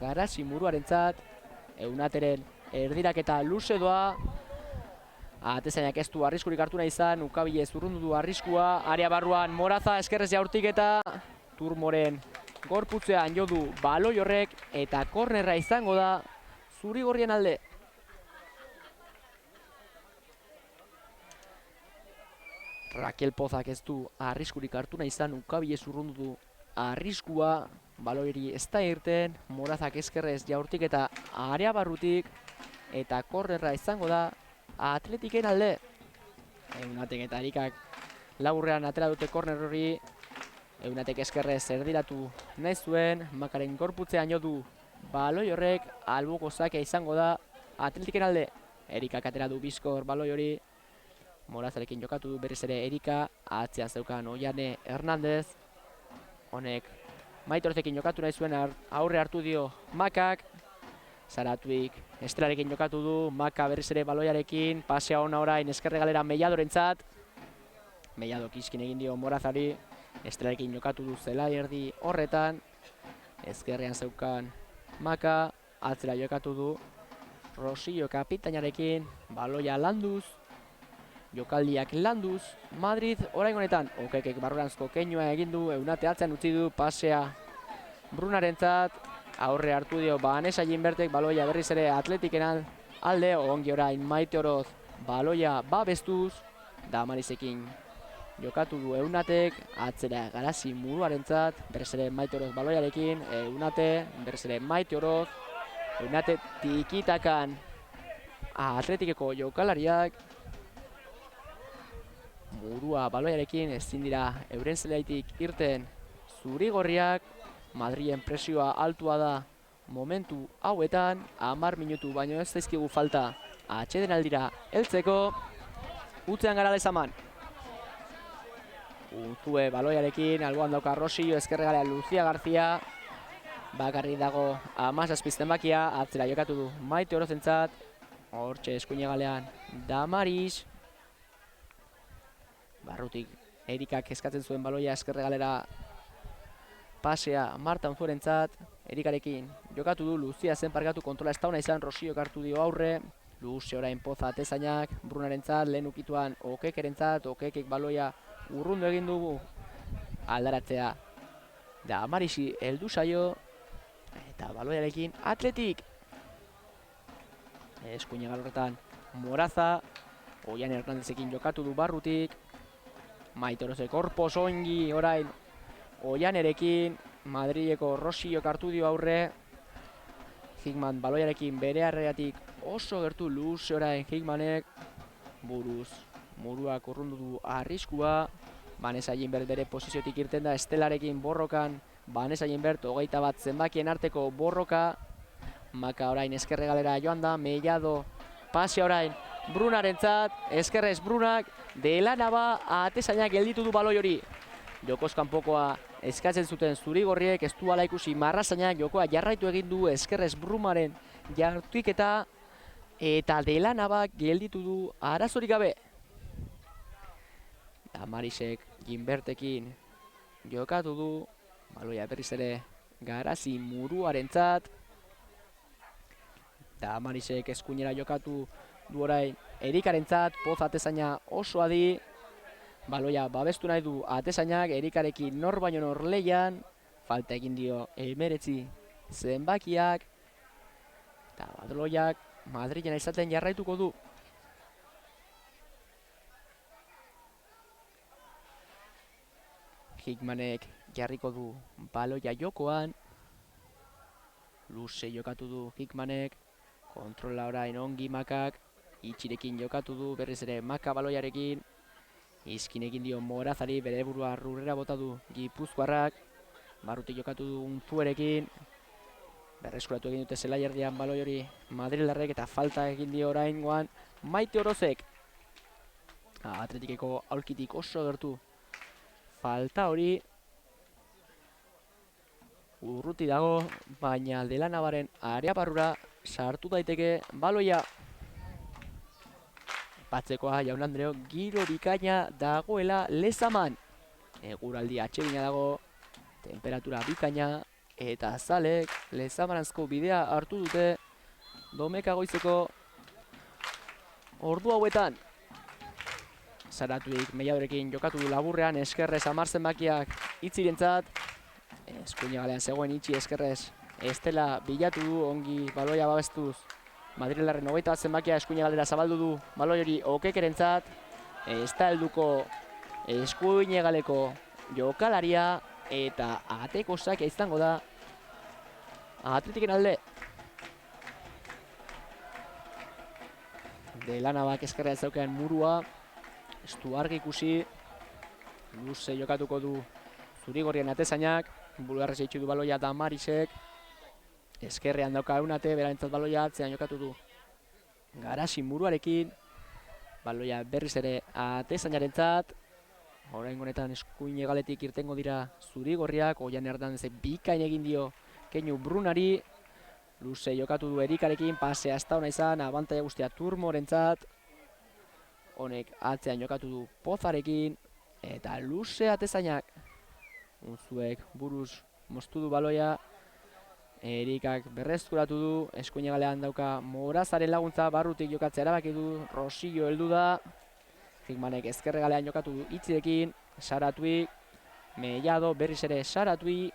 Garasi muruarentzat. Eunateren erdiraketa luze doa. Atezainak ez du arriskurik hartu nahi izan, Ukabile zurrundu du arriskua, area barruan Moraza eskerrez jaurtik eta Turmoren gorputzean jo du baloi horrek eta kornerra izango da zuri-gorrien alde. Raquel Pozak ez du arriskurik hartu nahi izan, Ukabile zurrundu du arriskua, baloiri ez da irten, Morazak eskerrez jaurtik eta area barrutik eta kornerra izango da Atletiken alde. Eunatek eta Erikak laburrean atera dute korner hori. Eunatek eskerrez erdiratu nahi zuen, Makaren gorputzean jo du baloi horrek, albuko sakea izango da Atletiken alde. Erikak atera du bizkor baloi hori, Morazarekin jokatu du berriz ere Erika, atzean zeukan Oiane Hernandez. Honek Maite Orozekin jokatu nahi zuen, aurre hartu dio Makak. Saratuik Estelarekin jokatu du, Maka berriz ere baloiarekin, pasea ona orain eskerregalera Melladorentzat. Melladok iskin egin dio Morazari, Estelarekin jokatu du zelaierdi horretan. Ezkerrean zeukan Maka, atzera jokatu du Rosillo kapitainarekin, baloia landuz, jokaldiak landuz. Madrid orain honetan okekek barruranzko keinua egin du, Eunate atzean utzi du, pasea Brunarentzat. Aurre hartu dio Vanessa Inbertek, baloia berriz ere Atletiken alde, ongi orain Maite Oroz baloia babestuz. Damarisekin jokatu du Eunatek, atzera Garasi muruarentzat, berriz ere Maite Oroz baloiarekin, Eunate, berriz ere Maite Oroz. Eunate tikitakan Atletikeko jokalariak, murua baloiarekin, ezin dira euren zelaitik irten zuri-gorriak. Madrilen presioa altua da momentu hauetan, 10 minutu baino ez zaizkigu falta atsedenaldira heltzeko. Utzean gara lezaman. Unzue baloiarekin, alboan dauka Rosillo, eskerregalea Lucia Garzia. Bakarrik dago 17 zenbakia, atzera jokatu du Maite Orozentzat. Hortxe eskuinegalean Damaris. Barrutik Erikak eskatzen zuen baloia eskerregalera, pasea Marta Unzuerentzat. Erikarekin jokatu du, Lucia zen parkatu, kontrola ez dauna izan, Rosillo hartu dio aurre. Luze orain Poza atezainak, Brunarentzat, lehen ukituan Okekerentzat, Okekek baloia urrundu egin dugu aldaratzea. Damarisi heldu zaio, eta baloiarekin Atletik. Eskuinegal horretan Moraza, Oiane Hernandezekin jokatu du barrutik. Maite Orozek korpos ongi orain Oianerekin, Madrileko Rosiok hartu dio aurre. Hickman baloiarekin bere arreatik oso gertu luze orain Hickmanek. Buruz, muruak urrundu du arriskua. Vanessa Ginbert bere posiziotik irten da Estelarekin borrokan. Vanessa Ginbert 21 zenbakien arteko borroka. Maka orain eskerre galera joan da, Mellado pasia orain Brunarentzat, eskerrez Brunak, Delanaba atezainak gelditu du baloi hori. Jokoz kanpokoa eskatzen zuten zuri-gorriek, ez du ala ikusi marrazainak, jokoa jarraitu egin du eskerrez Brumaren jartuiketa, eta Delanaba gelditu du arazorik gabe. Damarisek Ginbertekin jokatu du, baloia berriz ere Garazi Muruarentzat. Damarisek eskuinera jokatu du orain Erikarentzat, Poz atezaina oso adi. Baloia babestu nahi du atezainak, Erikarekin nor baino nor leian. Falta egin dio 19 zenbakiak. Eta baloiak Madrilen izaten jarraituko du. Hickmanek jarriko du baloia jokoan. Luze jokatu du Hickmanek. Kontrola orain ongi Makak. Itxirekin jokatu du, berriz ere Maka baloiarekin. Izkin egin dio Morazari, bere burua rurrera bota du Gipuzkoarrak. Barrutik jokatu du Unzuerekin. Berreskuratu egin dute zelaierdian baloi hori Madrilarrek, eta falta egin dio oraingoan Maite Orozek. Atletikeko aulkitik oso gertu falta hori. Urruti dago, baina Delanabaren area barrura sartu daiteke baloia. Batzekoa Jaun Andreok, giro bikaina dagoela Lezaman. Eguraldi atsegina dago, temperatura bikaina, eta zalek Lezamaranzko bidea hartu dute Domeka goizeko ordu hauetan. Zaratuik Melladorekin jokatu du laburrean, eskerrez 10 zenbakiak itzirentzat. Eskuina galean zegoen itxi eskerrez Estela bilatu du, ongi baloia babestuz. Madrilarren 21 zenbakia eskuina galera zabaldu du baloi hori Okekerentzat. Ez da helduko eskuine galeko jokalaria, eta ateko sakia izango da Atletiken alde. Delanabak eskerra zaukean murua, ez du argi ikusi. Luze jokatuko du zuri-gorrien atezainak, bulgarrez eitxu du baloia Damarisek. Eskerrean dauka Eunate, berarentzat baloia atzean jokatu du Garasi Muruarekin. Baloia berriz ere atezainarentzat. Oraingo honetan eskuin galetik irtengo dira zuri-gorriak, Oian Hernandez bikain egin dio Keinu Brunari. Luze jokatu du Erikarekin, pasea ez da ona izan, abantaia guztia Turmorentzat. Honek atzean jokatu du Pozarekin, eta luze atezainak. Unzuek buruz moztu du baloia. Erikak berreskuratu du, eskuine galean dauka Morazaren laguntza, barrutik jokatzea erabaki du, Rosillo heldu da. Hickmanek ezkerre galean jokatu du itzirekin, Saratuik, Mellado, berriz ere Saratui.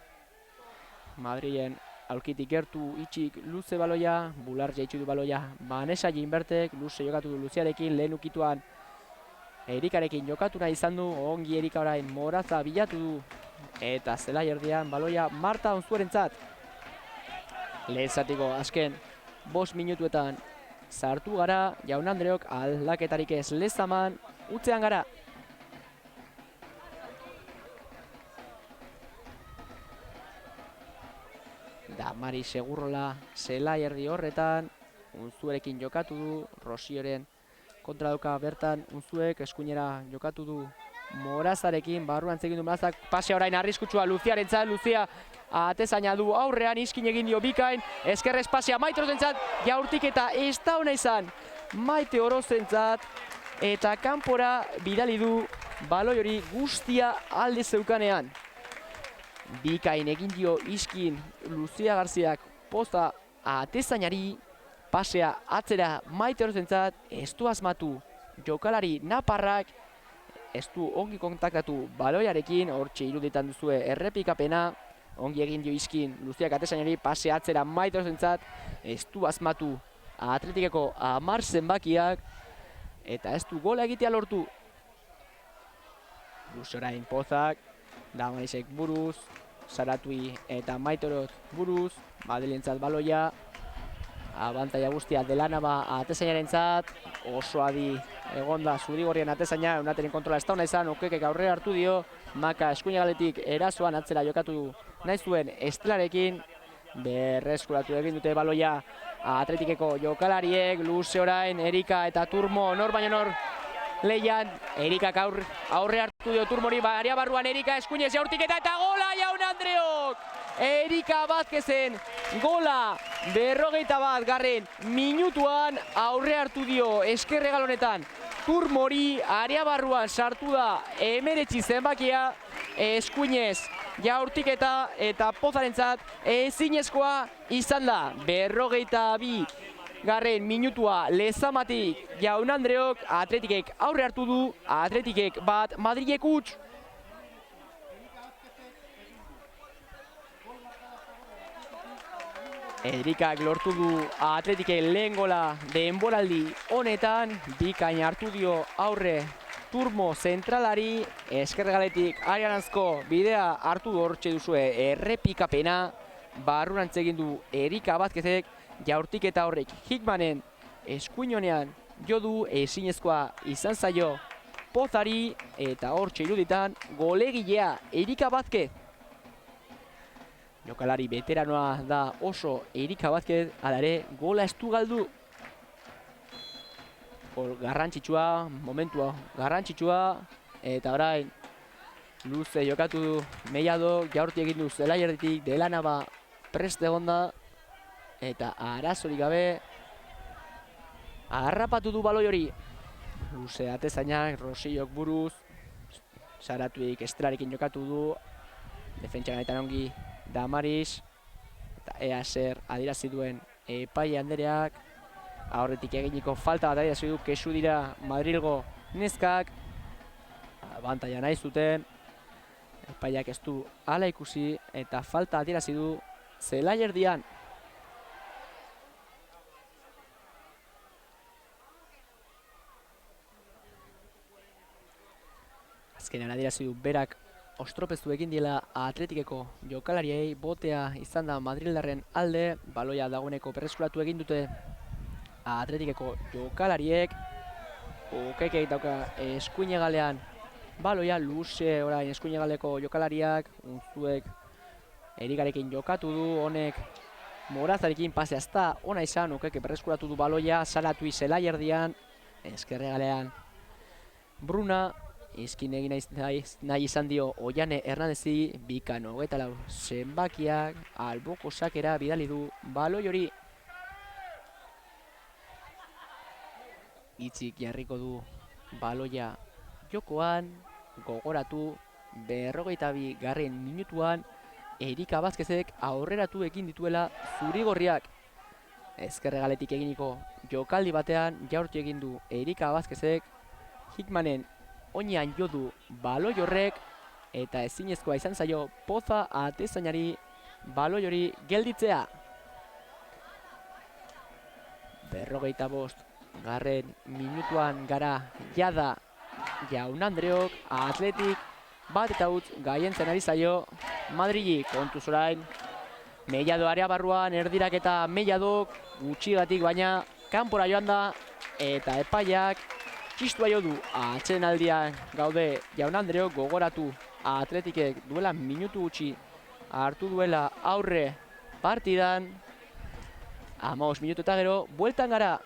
Madrilen aulkitik gertu itxik luze baloia, Bular jaitxu du baloia Vanessa Ginbertek, luze jokatu du Luziarekin, lehen ukituan Erikarekin jokatu nahi izan du, ongi Erika orain Moraza bilatu du, eta zelaierdian baloia Marta Unzuerentzat. Lehen zatiko azken 5 minutuetan sartu gara, Jaun Andreok aldaketarik ez Lezaman, utzean gara. Damari Segurrola zelaierdi horretan, Unzuerekin jokatu du, Rosioren kontra dauka bertan Unzuek, eskuinera jokatu du Morazarekin, barruan zegin du Morazak, pasea orain arriskutsua Luziarentzat, Luzia atezaina du aurrean, iskin egin dio bikain, eskerrez pasea Maite Orozentzat, jaurtik eta ez da ona izan Maite Orozentzat, eta kanpora bidali du baloi hori guztia alde zeukanean. Bikain egin dio iskin Luzia Garziak Poza atezainari, pasea atzera Maite Orozentzat, ez du asmatu jokalari naparrak, ez du ongi kontaktatu baloiarekin, hortxe iruditan duzue errepikapena, ongi egin dio iskin Luziak atezainari, pasea atzera Maite Orozentzat, ez du asmatu Atletikeko 10 zenbakiak, eta ez du gola egitea lortu. Luze orain Pozak, Damarisek buruz, Saratui eta Maitorok buruz, Madrilentzat baloia, abantaia guztia Delanaba atezainarentzat, oso adi egonda zuri-gorrien atezaina, Eunateren kontrola ez dauna izan, Okekek aurrera hartu dio, Maka eskuinagaletik erasoan atzera jokatu nahi zuen Estelarekin, berreskuratu egin dute baloia Atletikeko jokalariek, luze orain, Erika eta Turmo, nor baino nor lehian, Erikak aurre hartu dio Turmori, aria barruan Erika eskuinez jaurtiketa eta gola Jaun Andreok! Erika Vázquezen gola 41. minutuan aurre hartu dio eskerregal honetan Turmori, aria barruan sartu da 19 zenbakia eskuinez jaurtiketa eta Pozarentzat ezinezkoa izan da 42. minutua lezamatik Jaun Andreok, Atletikek aurre hartu du, Atletikek bat, Madrilek huts. Erikak lortu du Atletiken lehen gola denboraldi honetan, bikain hartu dio aurre Turmo zentralari, eskerregaletik arianazko bidea hartu hortxe duzue errepikapena, barrurantz egin du Erika Vázquezek, jaurtiketa horrek Hickmanen eskuinonean jo du, ezinezkoa izan zaio Pozari, eta hortxe iruditan golegilea Erika Vázquez. Jokalari veteranoa da oso Erika Vázquez, hala ere gola ez du galdu. Gol garrantzitsua, momentua garrantzitsua, eta orain luze jokatu du Mellado, jaurti egin du Zelaierditik, Delanaba prest egonda, eta arazorik gabe harrapatu du baloi hori. Luze atezainak, Rosillok buruz, Saratuik Estelarekin jokatu du, defentsa ganetan ongi Damaris, eta ea zer adierazi duen epai Andereak, aurretik eginiko falta bat adierazi du, kesu dira Madrilgo neskak, abantaia nahi zuten, epaiak ez du hala ikusi, eta falta adierazi du Zelaierdian. Azkenean adierazi du berak ostropezu egin diela Atletikeko jokalariei, botea izan da Madrildarren alde, baloia dagoeneko berreskuratu egin dute Atletikeko jokalariek, Okekek dauka eskuinegalean baloia, luze orain eskuinegaleko jokalariak, Unzuek Erikarekin jokatu du, honek Morazarekin pasea ez da ona izan, Okekek berreskuratu du baloia, Saratui Zelaierdian, eskerregalean Bruna, izkin egin nahi izan dio Oiane Hernandezi, bikan 24 zenbakiak, alboko sakera bidali du baloi hori. Itzik jarriko du baloia jokoan, gogoratu 42. minutuan Erika Vázquezek aurreratu egin dituela zuri-gorriak. Ezkerregaletik eginiko jokaldi batean jaurti egin du Erika Vázquezek, Hickmanen oinean jo du baloi horrek, eta ezinezkoa izan zaio Poza atezainari baloi hori gelditzea. 45. minutuan gara jada Jaun Andreok, Atletik bat eta utz gaientzen ari zaio Madrili, kontuz orain Mellado area barruan, erdirak eta Melladok gutxigatik baina kanpora joan da, eta epaiak txistua jo du atsedenaldian gaude Jaun Andreok, gogoratu Atletikek duela minutu gutxi hartu duela aurre partidan, 15 minutu eta gero bueltan gara.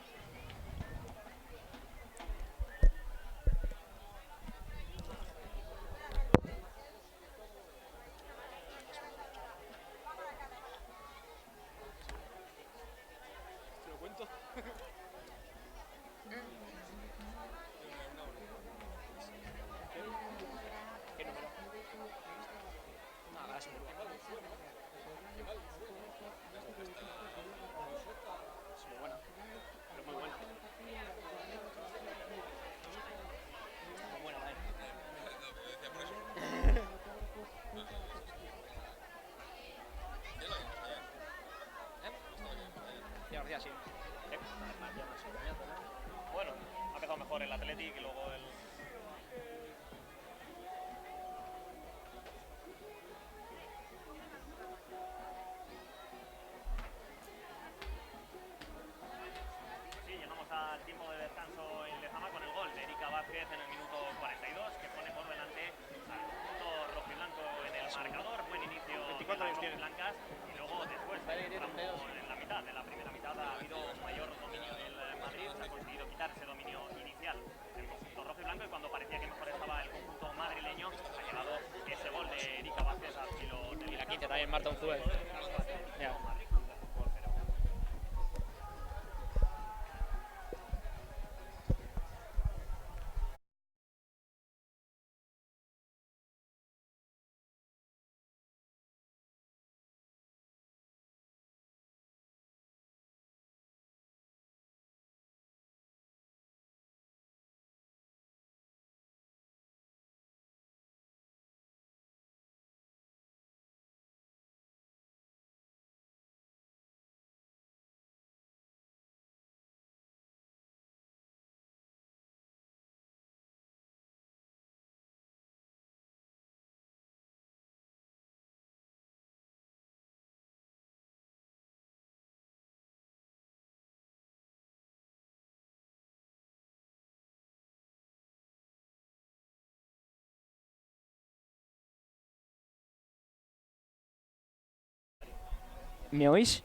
marcador, buen inicio de 24 las años tiene. rojiblancas y luego después en la mitad, en la primera mitad ha habido mayor dominio del Madrid, se ha conseguido quitar ese dominio inicial del conjunto rojo y blanco y cuando parecía que mejor estaba el conjunto madrileño ha llegado ese gol de Erika Vázquez al filo del Y la quinta también, Marta Unzué. Ya. Madrid Club de Fútbol, pero ¿Me oís?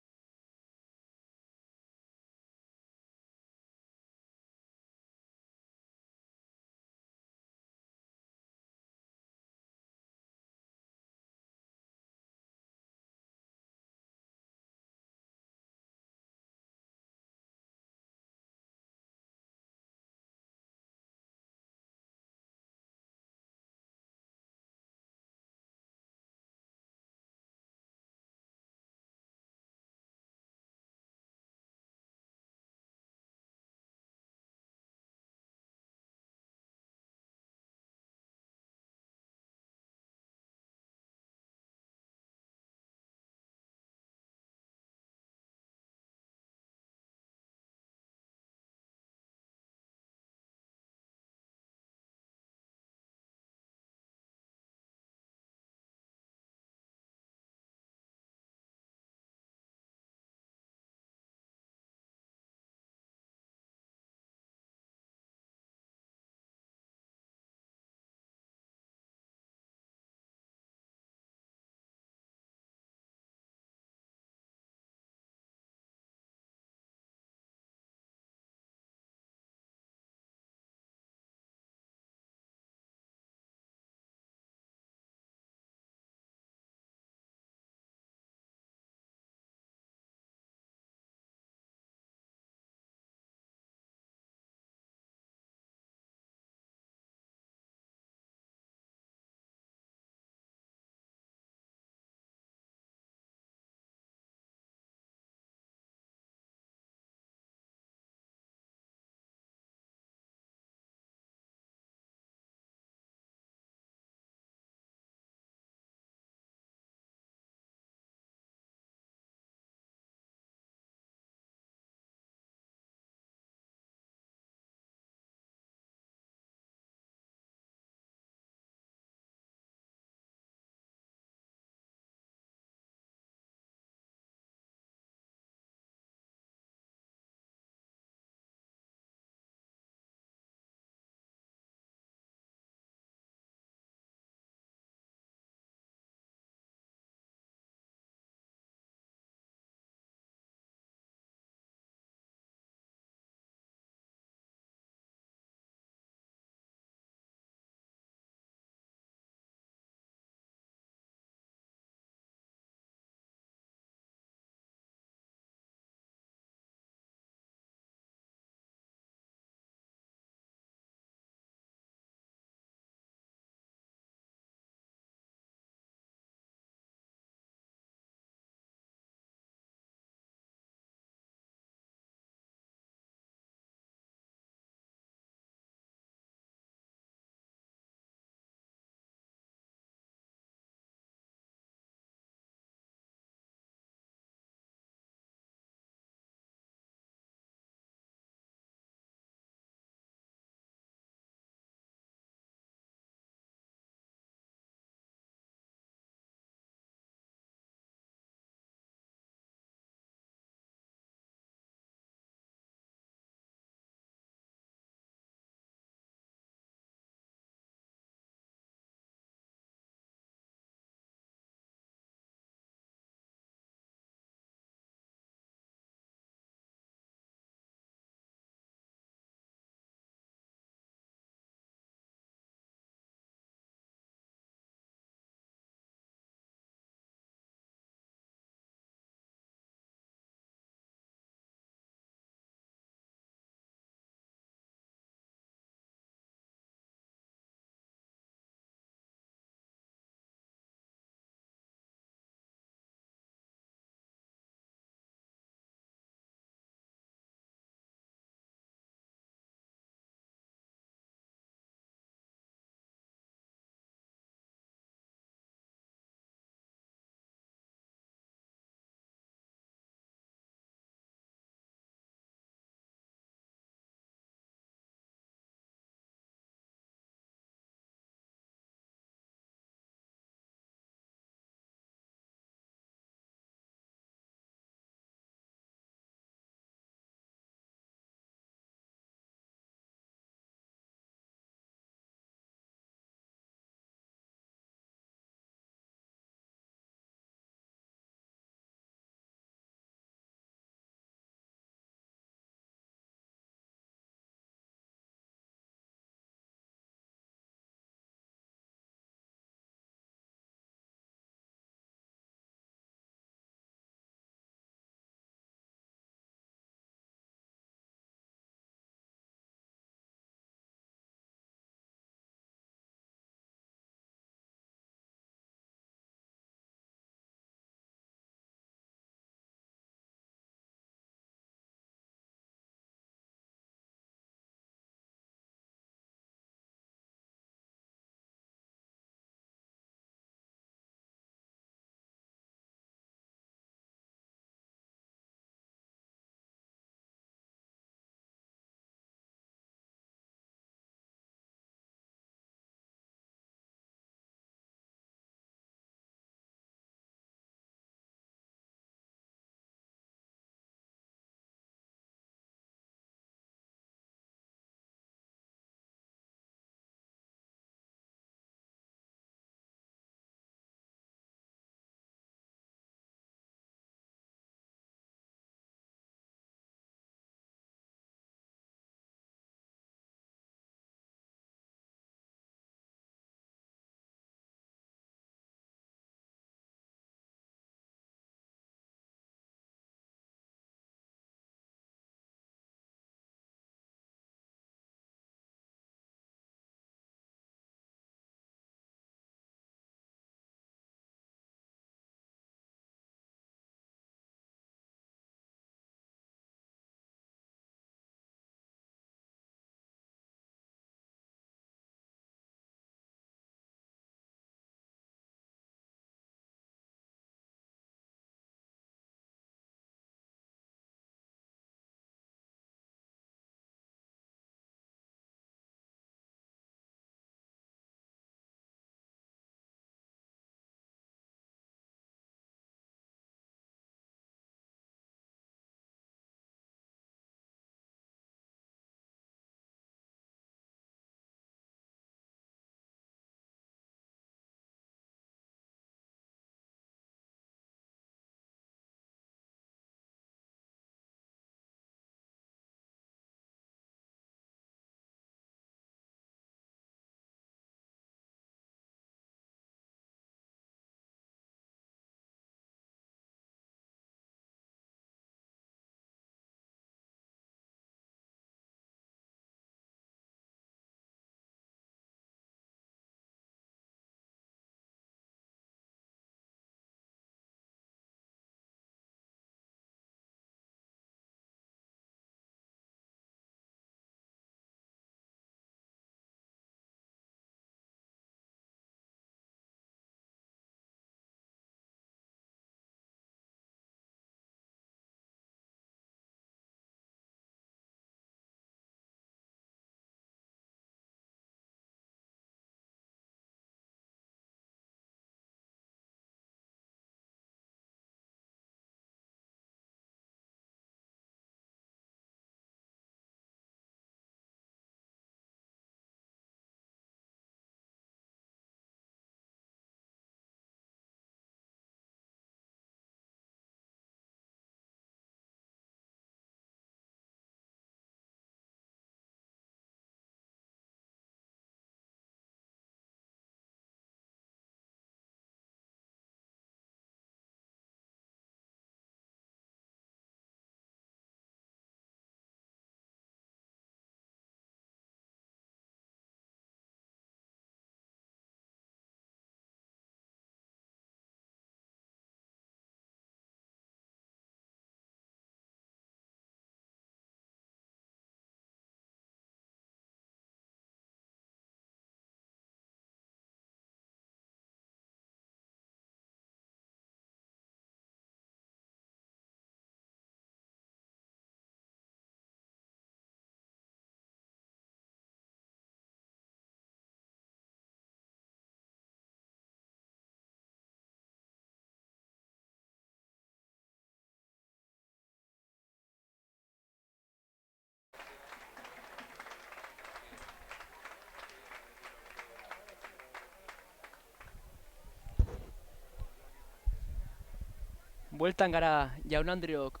Bueltan gara jaun Andreok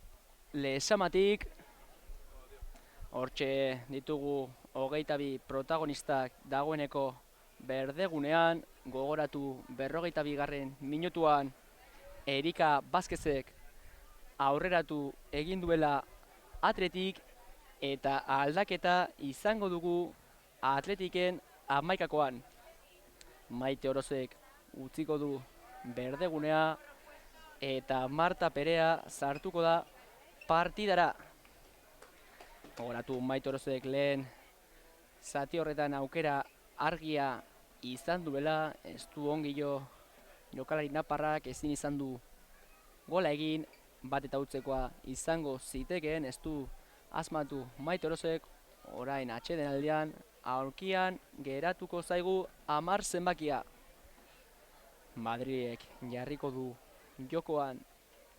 lehesamatik. Hortxe ditugu 22 protagonistak dagoeneko berdegunean. Gogoratu 42. minutuan Erika Vázquezek aurreratu egin duela Atletik eta aldaketa izango dugu Atletiken 11koan. Maite Orozek utziko du berdegunea eta Marta Perea sartuko da partidara. Gogoratu Maite Orozek lehen zati horretan aukera argia izan duela, ez du ongilo jokalari naparrak ezin izan du gola egin, bat eta utzekoa izango zitekeen, ez du asmatu Maite Orozek. Orain atxeden aldean aurkian geratuko zaigu 10 zenbakia. Madrilek jarriko du jokoan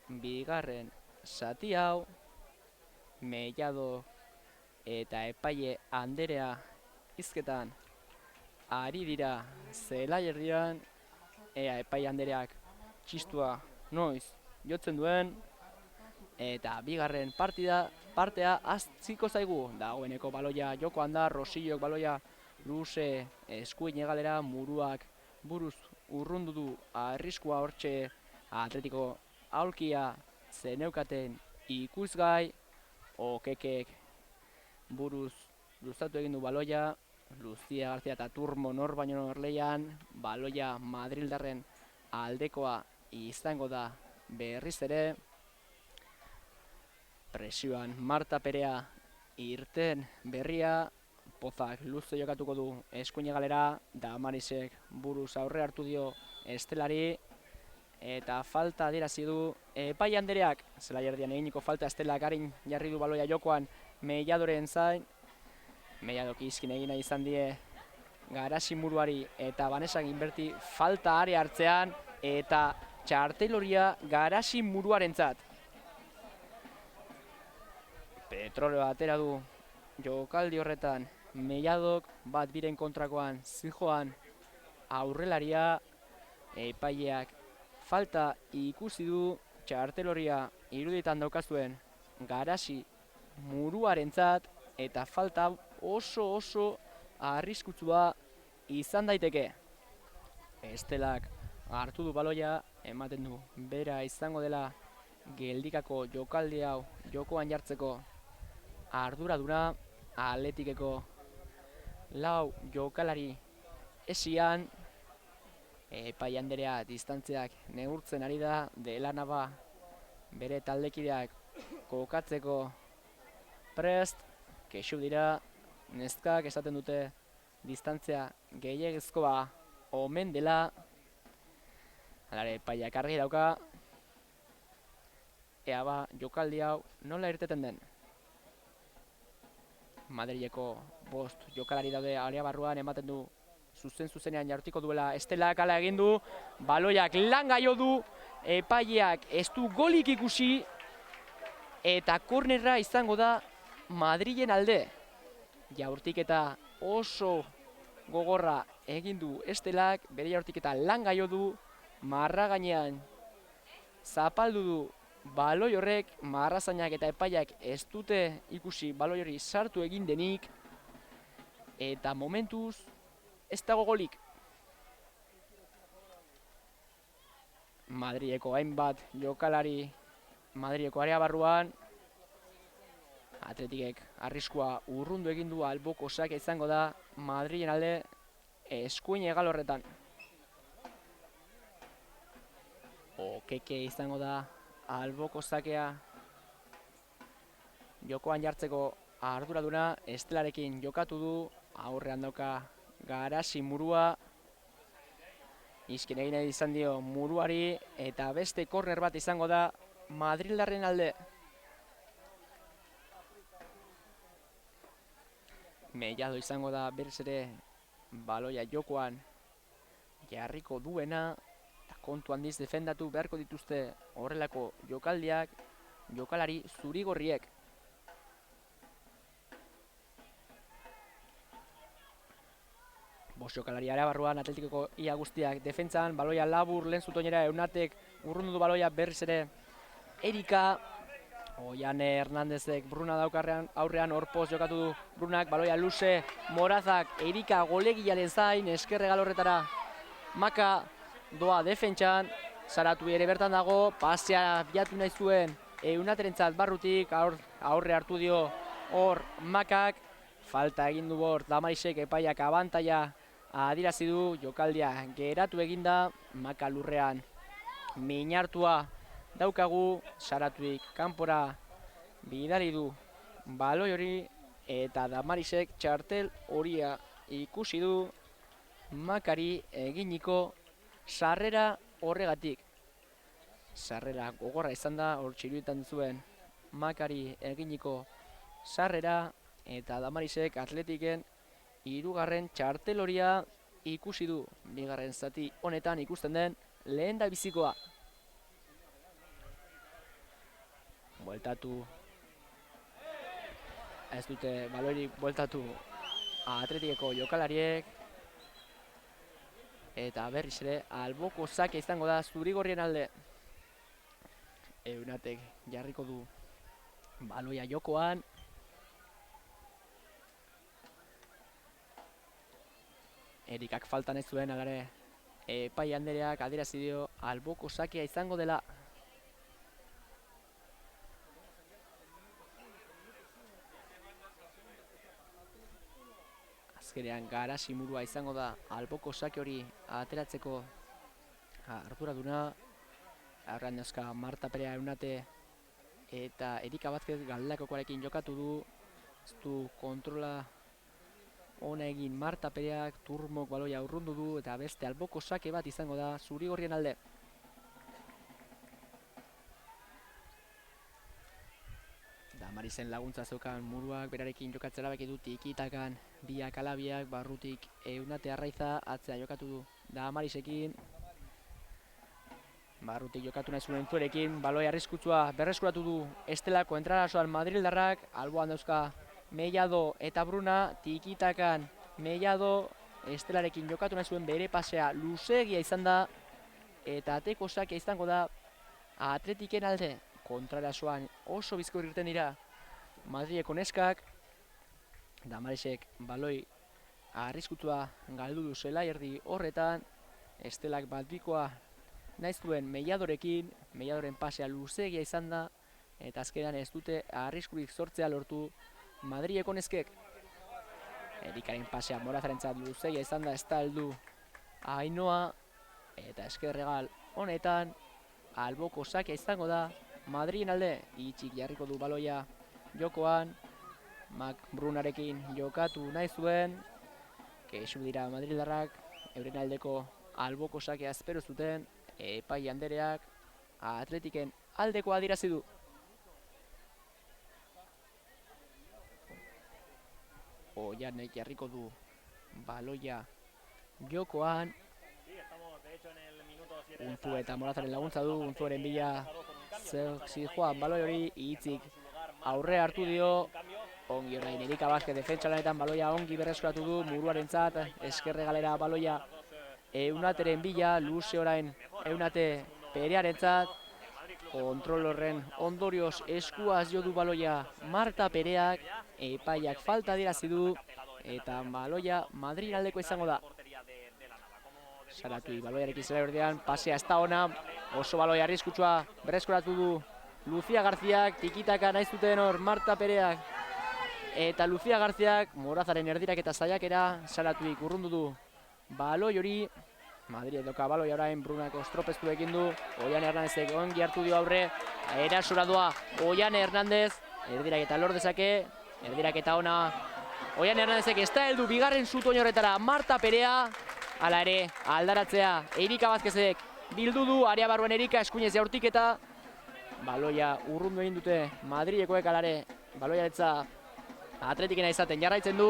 bigarren zati hau. Mellado eta epaile Anderea hizketan ari dira zelaierdian. Ea epaile Andereak txistua noiz jotzen duen. Eta bigarren partea hastziko zaigu. Dagoeneko baloia jokoan da, Rosillok baloia luze eskuin egalera, muruak buruz urrundu du arriskua hortxe Atletiko aulkia zeneukaten ikusgai. Okekek buruz luzatu egin du baloia, Lucia García eta Turmo nor baino norleian, baloia Madrildarren aldekoa izango da berriz ere. Presioan Marta Perea irten berria, Pozak luze jokatuko du eskuin galera, Damarisek buruz aurre hartu dio Estelari, eta falta adierazi du epaile Andereak. Zelaierdian eginiko falta, Estelak arin jarri du baloia jokoan Melladoren zain. Melladok izkin egin nahi izan die Garasi muruari eta Vanessa Ginberti falta are hartzean, eta txarteloria Garasi muruarentzat. Petroleo atera du jokaldi horretan Melladok, bat biren kontrakoan zijoan aurrelaria. Epaileak falta ikusi du, txarteloria iruditan daukazuen Garasi muruarentzat, eta falta oso arriskutsua izan daiteke. Estelak hartu du baloia, ematen du bera izango dela geldikako jokaldi hau jokoan jartzeko arduraduna. Atletikeko 4 jokalari esian. Epaile Anderea distantziak neurtzen ari da, Delanaba bere taldekideak kokatzeko prest. Kexu dira, neskak esaten dute distantzia gehiagizkoa omen dela. Halare, epaileak argi dauka. Ea ba, jokaldi hau nola irteten den. Madrileko 5 jokalari daude area barruan, ematen du zuzenean jartiko duela Estelak, hala egin du, baloiak langa jo du, epaileak ez du golik ikusi, eta kornerra izango da Madrilen alde. Jaurtiketa oso gogorra egin du Estelak, bere jaurtiketa langa jo du, marra gainean zapaldu du baloi horrek. Marrazainak eta epaileak ez dute ikusi baloi hori sartu egin denik, eta momentuz ez dago golik. Madrileko hainbat jokalari Madrileko area barruan. Atletikek arriskua urrundu egin du, alboko sakea izango da Madrilen alde eskuin hegal horretan. Okeke izango da alboko sakea jokoan jartzeko arduraduna. Estelarekin jokatu du, aurrean dauka Garasi murua, izkin egin izan dio muruari, eta beste korner bat izango da Madrildarren alde. Mellado izango da berriz ere baloia jokoan jarriko duena, eta kontu handiz defendatu beharko dituzte horrelako jokaldiak jokalari zurigorriek. Bost jokalari area barruan, Atletikoko ia guztiak defentsan, baloia labur lehen zutoinera, Eunatek urrundu du baloia berriz ere Erika. Oiane Hernandezek Bruna daukarrean aurrean horpoz jokatu du Brunak, baloia luze, Morazak, Erika golegiaren zain, eskerregal horretara. Maka doa defentsan, Saratu ere bertan dago, pasea bilatu nahi zuen Eunaterentzat barrutik, aurre hartu dio hor Makak, falta egin du hor Damarisek epaiak abantaia adirazi du, jokaldia geratu eginda, Maka lurrean minartua daukagu, Saratuik kanpora bidali du baloi hori eta Damarisek txartel horia ikusi du Makari eginiko sarrera horregatik. Sarrera gogorra izan da, hor txiruetan zuen Makari eginiko sarrera eta Damarisek Atletiken hirugarren txartel horia ikusi du. Bigarren zati honetan ikusten den lehen da bizikoa. Bueltatu, ez dute baloirik bueltatu Atletikeko jokalariek. Eta berriz ere alboko sake izango da zurigorrien alde. Eunatek jarriko du baloia jokoan. Erikak faltan ez zuen, alare epai handereak adierazi dio alboko sakea izango dela. Azkenean Garasimurua izango da alboko sake hori ateratzeko arduraduna. Aurrean dauzka Marta Perea Eunate eta Erika Vázquez galdakokoarekin jokatu du. Ez du kontrola ona egin Marta Pereak, Turmok baloia urrundu du eta beste alboko sake bat izango da zurigorrien alde. Damarisen laguntza zeukan Muruak berarekin jokatzera baki du tikitakan, biak alabiak, barrutik Eunate Arraiza atzea jokatu du Damarisekin. Barrutik jokatu nahi zuen Entzuerekin, baloi arriskutsua berreskuratu du Estelako entrarasoan Madrildarrak, alboan dauzka Mellado eta Bruna, tikitakan Mellado, Estelarekin jokatu nahi zuen bere pasea luzeegia izan da, eta ateko sakea izango da Atletiken alde. Kontrarasoan oso bizkor irten dira Madrileko neskak. Damarisek baloi arriskutua galdu du zelaierdi horretan. Estelak batbikoa nahi zuen Melladorekin, Melladoren pasea luzeegia izan da, eta azkenean ez dute arriskurik sortzea lortu Madrileko neskek. Erikaren pasea Morazarentzat luzeegia izan da, ez da heldu Ainoa, eta eskerregal honetan alboko sakea izango da Madrilen alde. Itxik jarriko du baloia jokoan, Brunarekin jokatu nahi zuen, kexu dira Madrildarrak, euren aldeko alboko sakea espero zuten, epai handereak Atletiken aldeko adierazi du. Oianek jarriko du baloia jokoan, Unzu eta Morazaren laguntza du, Unzuaren bila zijoan baloi hori, Itzik aurre hartu dio, ongi orain Erika Vázquez defentsa lanetan baloia ongi berreskuratu du Muruarentzat, eskerre galera baloia Eunateren bila, luze orain Eunate Perearentzat, kontrol horren ondorioz eskuaz jo du baloia Marta Pereak, epaiak falta adierazi du eta baloia Madrid aldeko izango da. Saratui baloiarekin zela berdean, pasea ez da ona, oso baloi arriskutsua berreskuratu du Lucia Garziak, tikitaka nahi zuten hor Marta Pereak eta Lucia Garziak, Morazaren erdirak eta saiakera, Saratuik urrundu du baloi hori. Madrid doka baloi orain, Brunako estropestu ekin du, Oiane Hernandezek ongi hartu dio aurre, erasora doa Oiane Hernandez, erdirak eta lor dezake, erdirak eta ona, Oiane Hernandezek ez da heldu bigarren zutoin horretara Marta Perea, hala ere aldaratzea Erika Vázquezek bildu du, area barruan Erika eskuinez jaurtik eta baloia urrundu egin dute Madrilekoek, hala ere baloia etza Atletikena izaten jarraitzen du,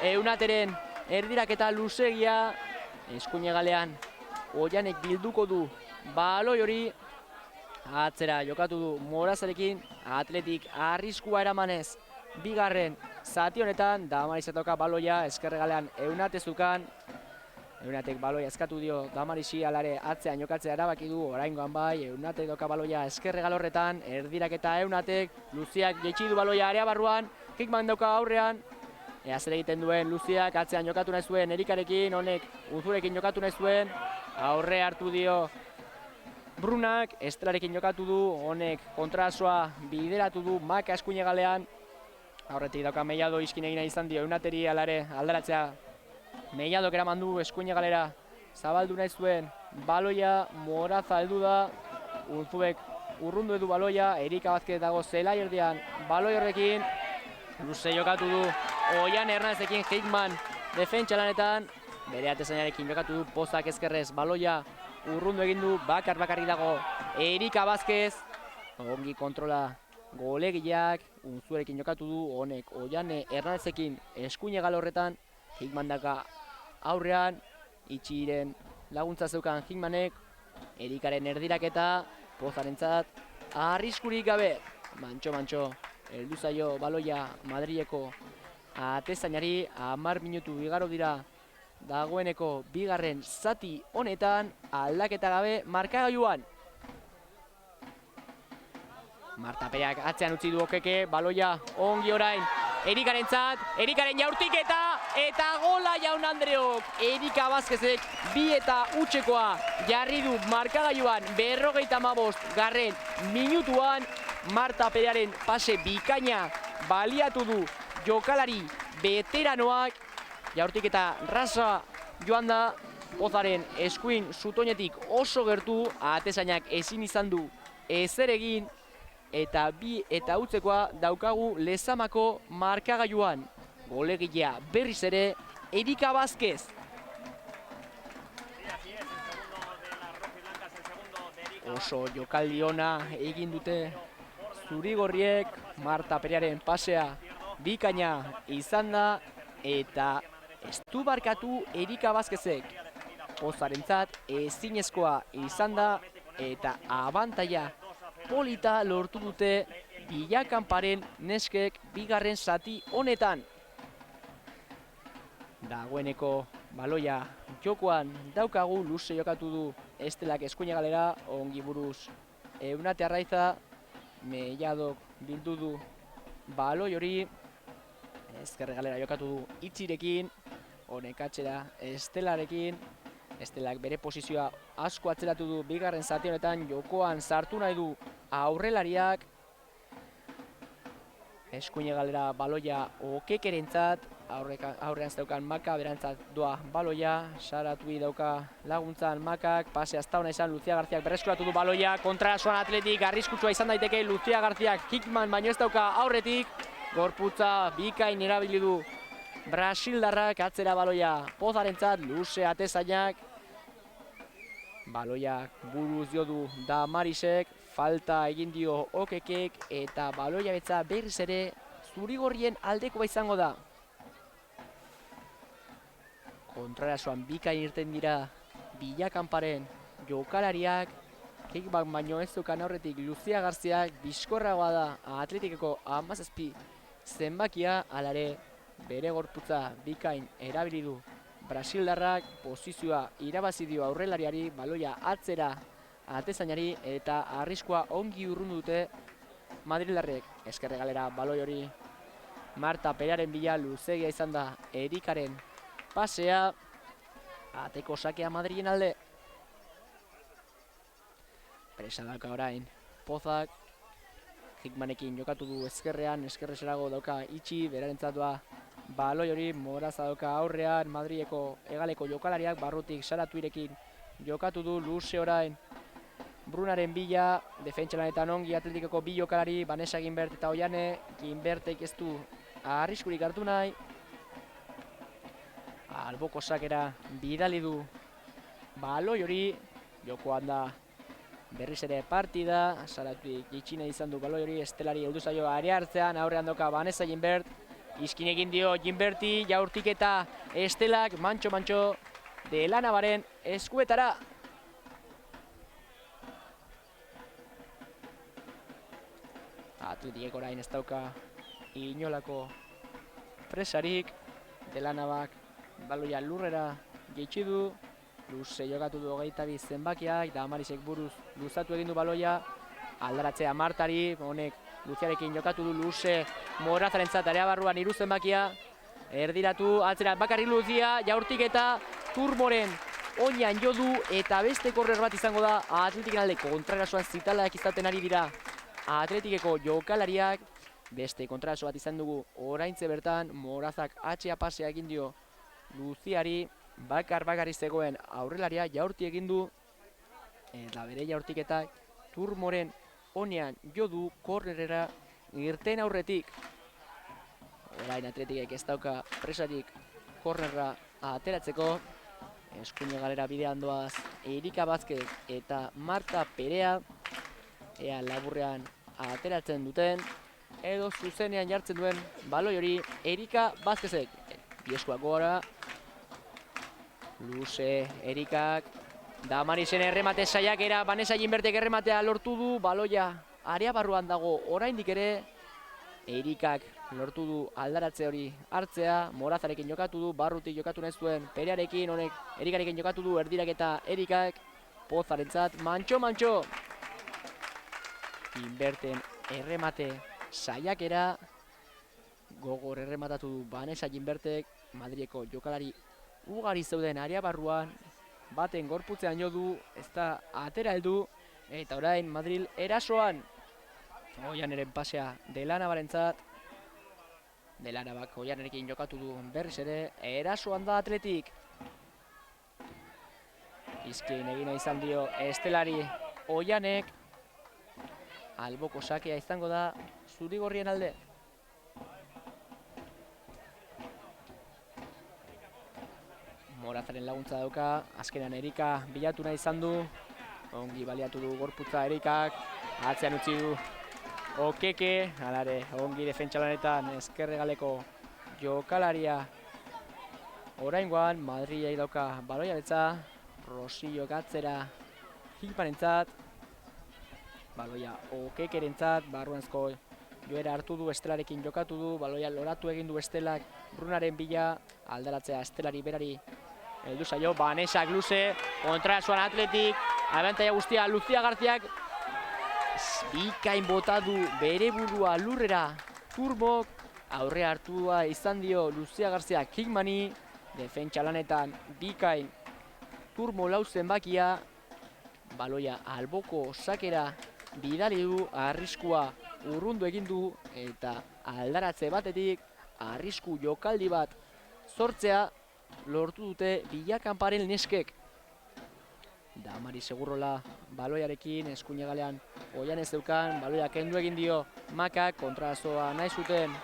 Eunateren erdirak eta luzegia, eskuine galean Oianek bilduko du baloi hori, atzera jokatu du Morazarekin, Atletik arriskua eramanez bigarren zati honetan, Damarisetoka baloia eskerregalean Eunatezukan, Eunatek baloia eskatu dio Damarisi, alare atzean jokatzea erabaki du, oraingoan bai, Eunatek doka baloia eskerre galorretan, erdiraketa Eunatek, Luziak jaitsi du baloia area barruan, Hickman dauka aurrean, ea zer egiten duen Luziak, atzean jokatu nahi zuen Erikarekin, honek Unzurekin jokatu nahi zuen, aurre hartu dio Brunak, Estelarekin jokatu du, honek kontrasoa bideratu du Maka eskuinegalean, aurretik dauka Mellado iskin egin nahi izan dio Eunateri, alare alderatzea Melladok eraman du eskuinegalera, zabaldu nahi zuen, baloia Moraza heldu da, Unzuek urrundu edu baloia, Erika Vázquez dago zelai erdian, baloi horrekin, luze jokatu du, Oian Hernazekin Hickman defentsa lanetan, bere atezainarekin jokatu du, Pozak ezkerrez, baloia urrundu egin du, bakarrik dago, Erika Vázquez, ongi kontrola golegileak, Unzurekin jokatu du, honek Oian Hernazekin eskuinegal horretan, Hickman daka aurrean, itxiren laguntza zeukan Hickmanek, Erikaren erdiraketa, Pozarentzat, arriskurik gabe, mantxo, heldu zaio baloia Madrileko atezainari, 10 minutu igaro dira dagoeneko bigarren zati honetan, aldaketa gabe markagailuan. Martapeak atzean utzi du Okeke, baloia ongi orain, Erikarentzat, Erikaren jaurtiketa, eta gola jaun Andreok. Erika Vázquezek 2-0 jarri du markagailuan 55 garren minutuan. Marta Perearen pase bikaina baliatu du jokalari veteranoak. Jaurtiketa rasa joan da, Pozaren eskuin zutoinetik oso gertu, atezainak ezin izan du ezer egin, eta 2-0 daukagu Lezamako markagailuan. Golegilea berriz ere Erika Vázquez. Oso jokaldi ona egin dute zurigorriek, Marta Perearen pasea bikaina izan da, eta ez du barkatu Erika Vázquezek. Pozarentzat ezinezkoa izan da, eta abantaila polita lortu dute Villacamparen neskek bigarren zati honetan. Dagoeneko baloia jokoan daukagu, luze jokatu du Estelak eskuinegalera, ongi buruz Eunate Arraiza, Melladok bildu du baloi hori, ezkerregalera jokatu du Itzirekin, honek atxera Estelarekin, Estelak bere posizioa asko atzeratu du bigarren zati honetan, jokoan sartu nahi du aurrelariak, eskuinegalera baloia Okekerentzat, aurrean zeukan Maka, berantzat doa baloia, Saratui dauka laguntzan Makak, pase hasta ona izan, Lucia Garziak berreskuratu du baloia, kontrasoan Atletik, arriskutsua izan daiteke, Lucia Garziak Hickman baino ez dauka aurretik, gorputza bikain erabili du Brasildarrak, atzera baloia Pozarentzat, luze atezainak, baloia buruz dio du Damarisek, falta egin dio Okekek, eta baloia betza berriz ere zurigorrien aldekoa izango da. Kontrarasoan bikain irten dira Villacamparen jokalariak, Hickman baino ez dukan aurretik Lucia Garziak, bizkorragoa da Atletikeko 17 zenbakia, alare bere gorputza bikain erabili du Brasildarrak, posizioa irabazi dio aurrelariari, baloia atzera atezainari, eta arriskua ongi urrundu dute Madrildarrek. Eskerregalera baloi hori Marta Perearen bila, luzegia izan da Erikaren pasea, ateko sakea Madrilen alde. Presa dauka orain Pozak, Hickmanekin jokatu du ezkerrean, ezkerrezerago dauka Itxi, berarentzat doa baloi hori, Moraza dauka aurrean, Madrileko hegaleko jokalariak, barrutik Saratuirekin jokatu du, luze orain Brunaren bila, defentsa lanetan ongi Atletikeko bi jokalari, Vanessa Ginbert eta Oiane, Ginbertek ez du arriskurik hartu nahi, alboko sakera bidali du baloi hori, jokoan da berriz ere partida, Saratuik itxine izan du baloi hori, Estelari heldu zaio area hartzean, aurrean doka Vanessa Ginbert, iskin egin dio Ginberti, jaurtik eta Estelak, mantxo Delanabaren eskuetara. Atletik orain ez dauka inolako presarik, Delanabak baloia lurrera geitsi du, luze jokatu du 22 zenbakiak, Damarisek buruz luzatu egin du baloia, aldaratzea Martari, honek Luziarekin jokatu du luze Morazarentzat area barruan 3 zenbakia, erdiratu, atzera bakarrik Luzia, jaurtik eta Turmoren oinan jo du eta beste korrer bat izango da Atletiken alde kontrarasoan zitalak izaten ari dira Atletikeko jokalariak, beste kontraraso bat izan dugu oraintze bertan, Morazak atxea pasea egin dio Luziari, bakar zegoen aurrelaria jaurti egin du eta bere jaurtiketak Turmoren onean jo du kornerera irten aurretik. Orain Atletikek ez dauka presatik kornerra ateratzeko. Eskuine galera bidean doaz Erika Bazkez eta Marta Perea. Ea laburrean ateratzen duten edo zuzenean jartzen duen baloi hori Erika Bazkezek. Bieskuak gora. Luze Erikak. Damarisen erremate saiakera, Vanessa Ginbertek errematea lortu du, baloia area barruan dago oraindik ere. Erikak lortu du aldaratze hori hartzea, Morazarekin jokatu du, barrutik jokatu nahi zuen Perearekin, honek Erikarekin jokatu du, erdirak eta Erikak, Pozarentzat, mantxo! Ginberten erremate saiakera, gogor errematatu du Vanessa Ginbertek, Madrileko jokalari ugari zeuden area barruan, baten gorputzean jo du, ez da atera heldu, eta orain Madril erasoan. Oianeren pasea Delanabarentzat. Delanabak Oianerekin jokatu du berriz ere, erasoan da Atletik. Izkin egina izan dio estelari Oianek. Alboko sakea izango da zurigorrien alde. Morazaren laguntza dauka, azkenan Erika bilatu nahi izan du. Ongi baliatu du gorputza Erikak, atzean utzi du Okeke, alare, ongi defentsalanetan ezkerregaleko jokalaria. Oraingoan, Madrilei dauka baloia betza, Rosillo gatzera Hikmanentzat, baloia Okekerentzat, barruanzko joera hartu du, Estelarekin jokatu du, baloia loratu egin du Estelak, Brunaren bila, aldaratzea Estelari berari heldu zaio, Vanessa luze, kontrasoan Atletik, abantaia guztia Lucia Garziak, bikain bota du bere burua lurrera Turmok, aurre hartua izan dio Lucia Garziak Hikmani, defentsa lanetan bikain Turmo lau zenbakia, baloia alboko sakera bidali du, arriskua urrundu egin du eta aldaratze batetik arrisku jokaldi bat sortzea lortu dute Bilakanparen neskek. Damari Segurrola baloiarekin, eskuine galean Oianez zeukan, baloia kendu egin dio Makak, kontrazoa nahi zuten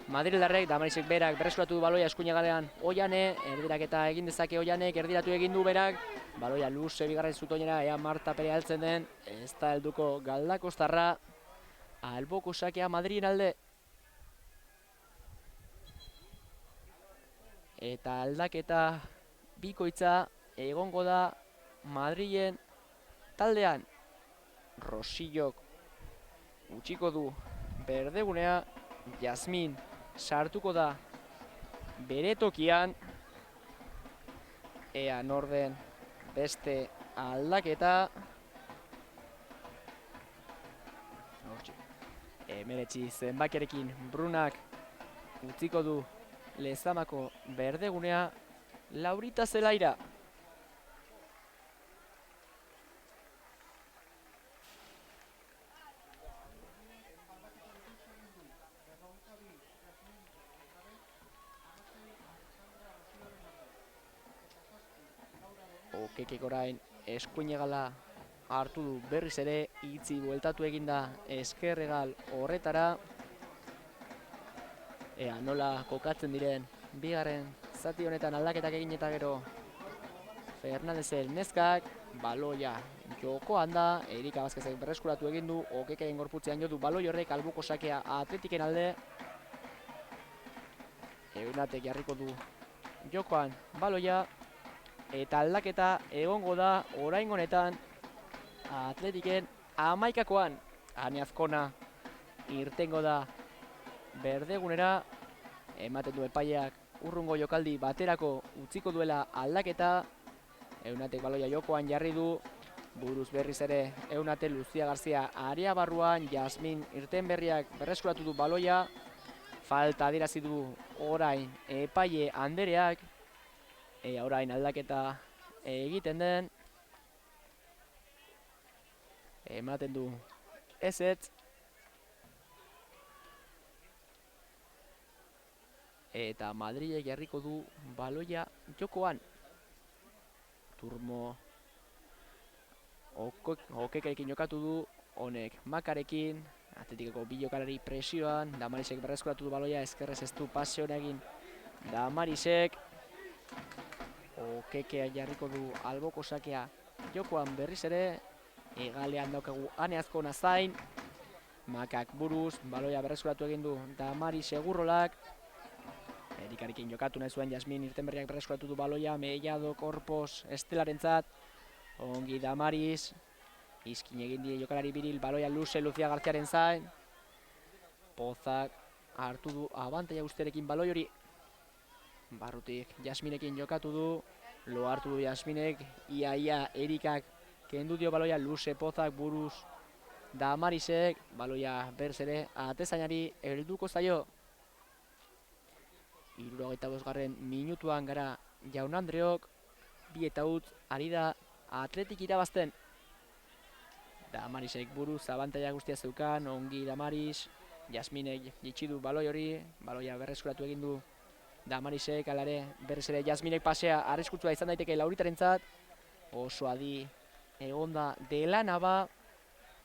Madrildarrek, Damarisek berak berreskuratu du baloia eskuine galean Oiane, erdirak eta egin dezake Oianek, erdiratu egin du berak, baloia luze bigarren zutoinera, ea Marta Perea heltzen den, ez da helduko Galdakostarra, alboko sakea Madrilen alde. Eta aldaketa bikoitza egongo da Madrilen taldean. Rosillok utziko du berdegunea, Jasmin sartuko da bere tokian, ea norden beste aldaketa. Emeretzi zenbakiarekin Brunak utziko du Lezamako berdegunea, Laurita Zelaira. Okekek orain eskuinegala hartu du berriz ere, itzi bueltatu eginda eskerregal horretara. Ea nola kokatzen diren bigarren zati honetan aldaketak egin eta gero Fernandezen neskak, baloia jokoan da, Erika Bazkezek berreskuratu egin du, Okekeen gorputzean jo du baloi horrek albuko sakea Atletiken alde. Eunatek jarriko du jokoan baloia, eta aldaketa egongo da orain honetan Atletiken 11koan. Aniazkona irtengo da berdegunera, ematen du epaileak urrungo jokaldi baterako utziko duela aldaketa. Eunatek baloia jokoan jarri du, buruz berriz ere Eunate, Lucia Garzia area barruan, Jasmin Irtenberriak berreskuratu du baloia, falta adierazi du orain epaile Andereak, orain aldaketa egiten den, ematen du ezetz, eta Madrilek jarriko du baloia jokoan. Turmo Okekerekin jokatu du, honek Makarekin, Atletikeko bi jokalari presioan, Damarisek berreskuratu du baloia, ezkerrez ez du pase hona egin Damarisek. Okekea jarriko du alboko sakea jokoan berriz ere, egalean daukagu Ane Azkona zain, Makak buruz, baloia berreskuratu egin du Damaris Egurrolak, Erikarekin jokatu nahi zuen Jasmin Irtenberriak berreskuratu du baloia, Mellado, Korpos, Estelarentzat, ongi Damaris, izkin egin die jokalari biril, baloia luze Lucia Garziaren zain, Pozak hartu du abantaila guztiarekin baloi hori, barrutik Jasminekin jokatu du, lo hartu du Jasminek, ia Erikak kendu dio baloia luze Pozak buruz Damarisek, baloia berz ere atezainari helduko zaio. 75. minutuan gara Jaun Andreok, 2 eta utz ari da Atletik irabazten. Damarisek buruz abantaila guztia zeukan, ongi Damaris, Jasminek jitsi du baloi hori, baloia berreskuratu egin du Damarisek, alare berriz ere Jasminek pasea arriskutsua izan daiteke Lauritarentzat, oso adi egonda Delanaba,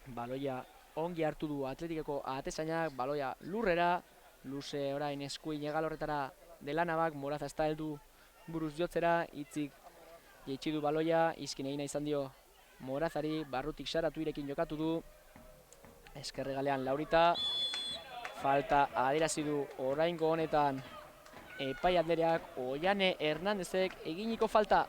baloia ongi hartu du Atletikeko atezainak, baloia lurrera, luze orain eskuin egal horretara Delanabak, Moraza ez da heldu buruz jotzera, hitzik jeitsi du baloia, izkin egina izan dio Morazari, barrutik saratu irekin jokatu du, eskerregalean Laurita, falta adierazi du oraingo honetan epai Andereak, Oiane Hernandezek eginiko falta.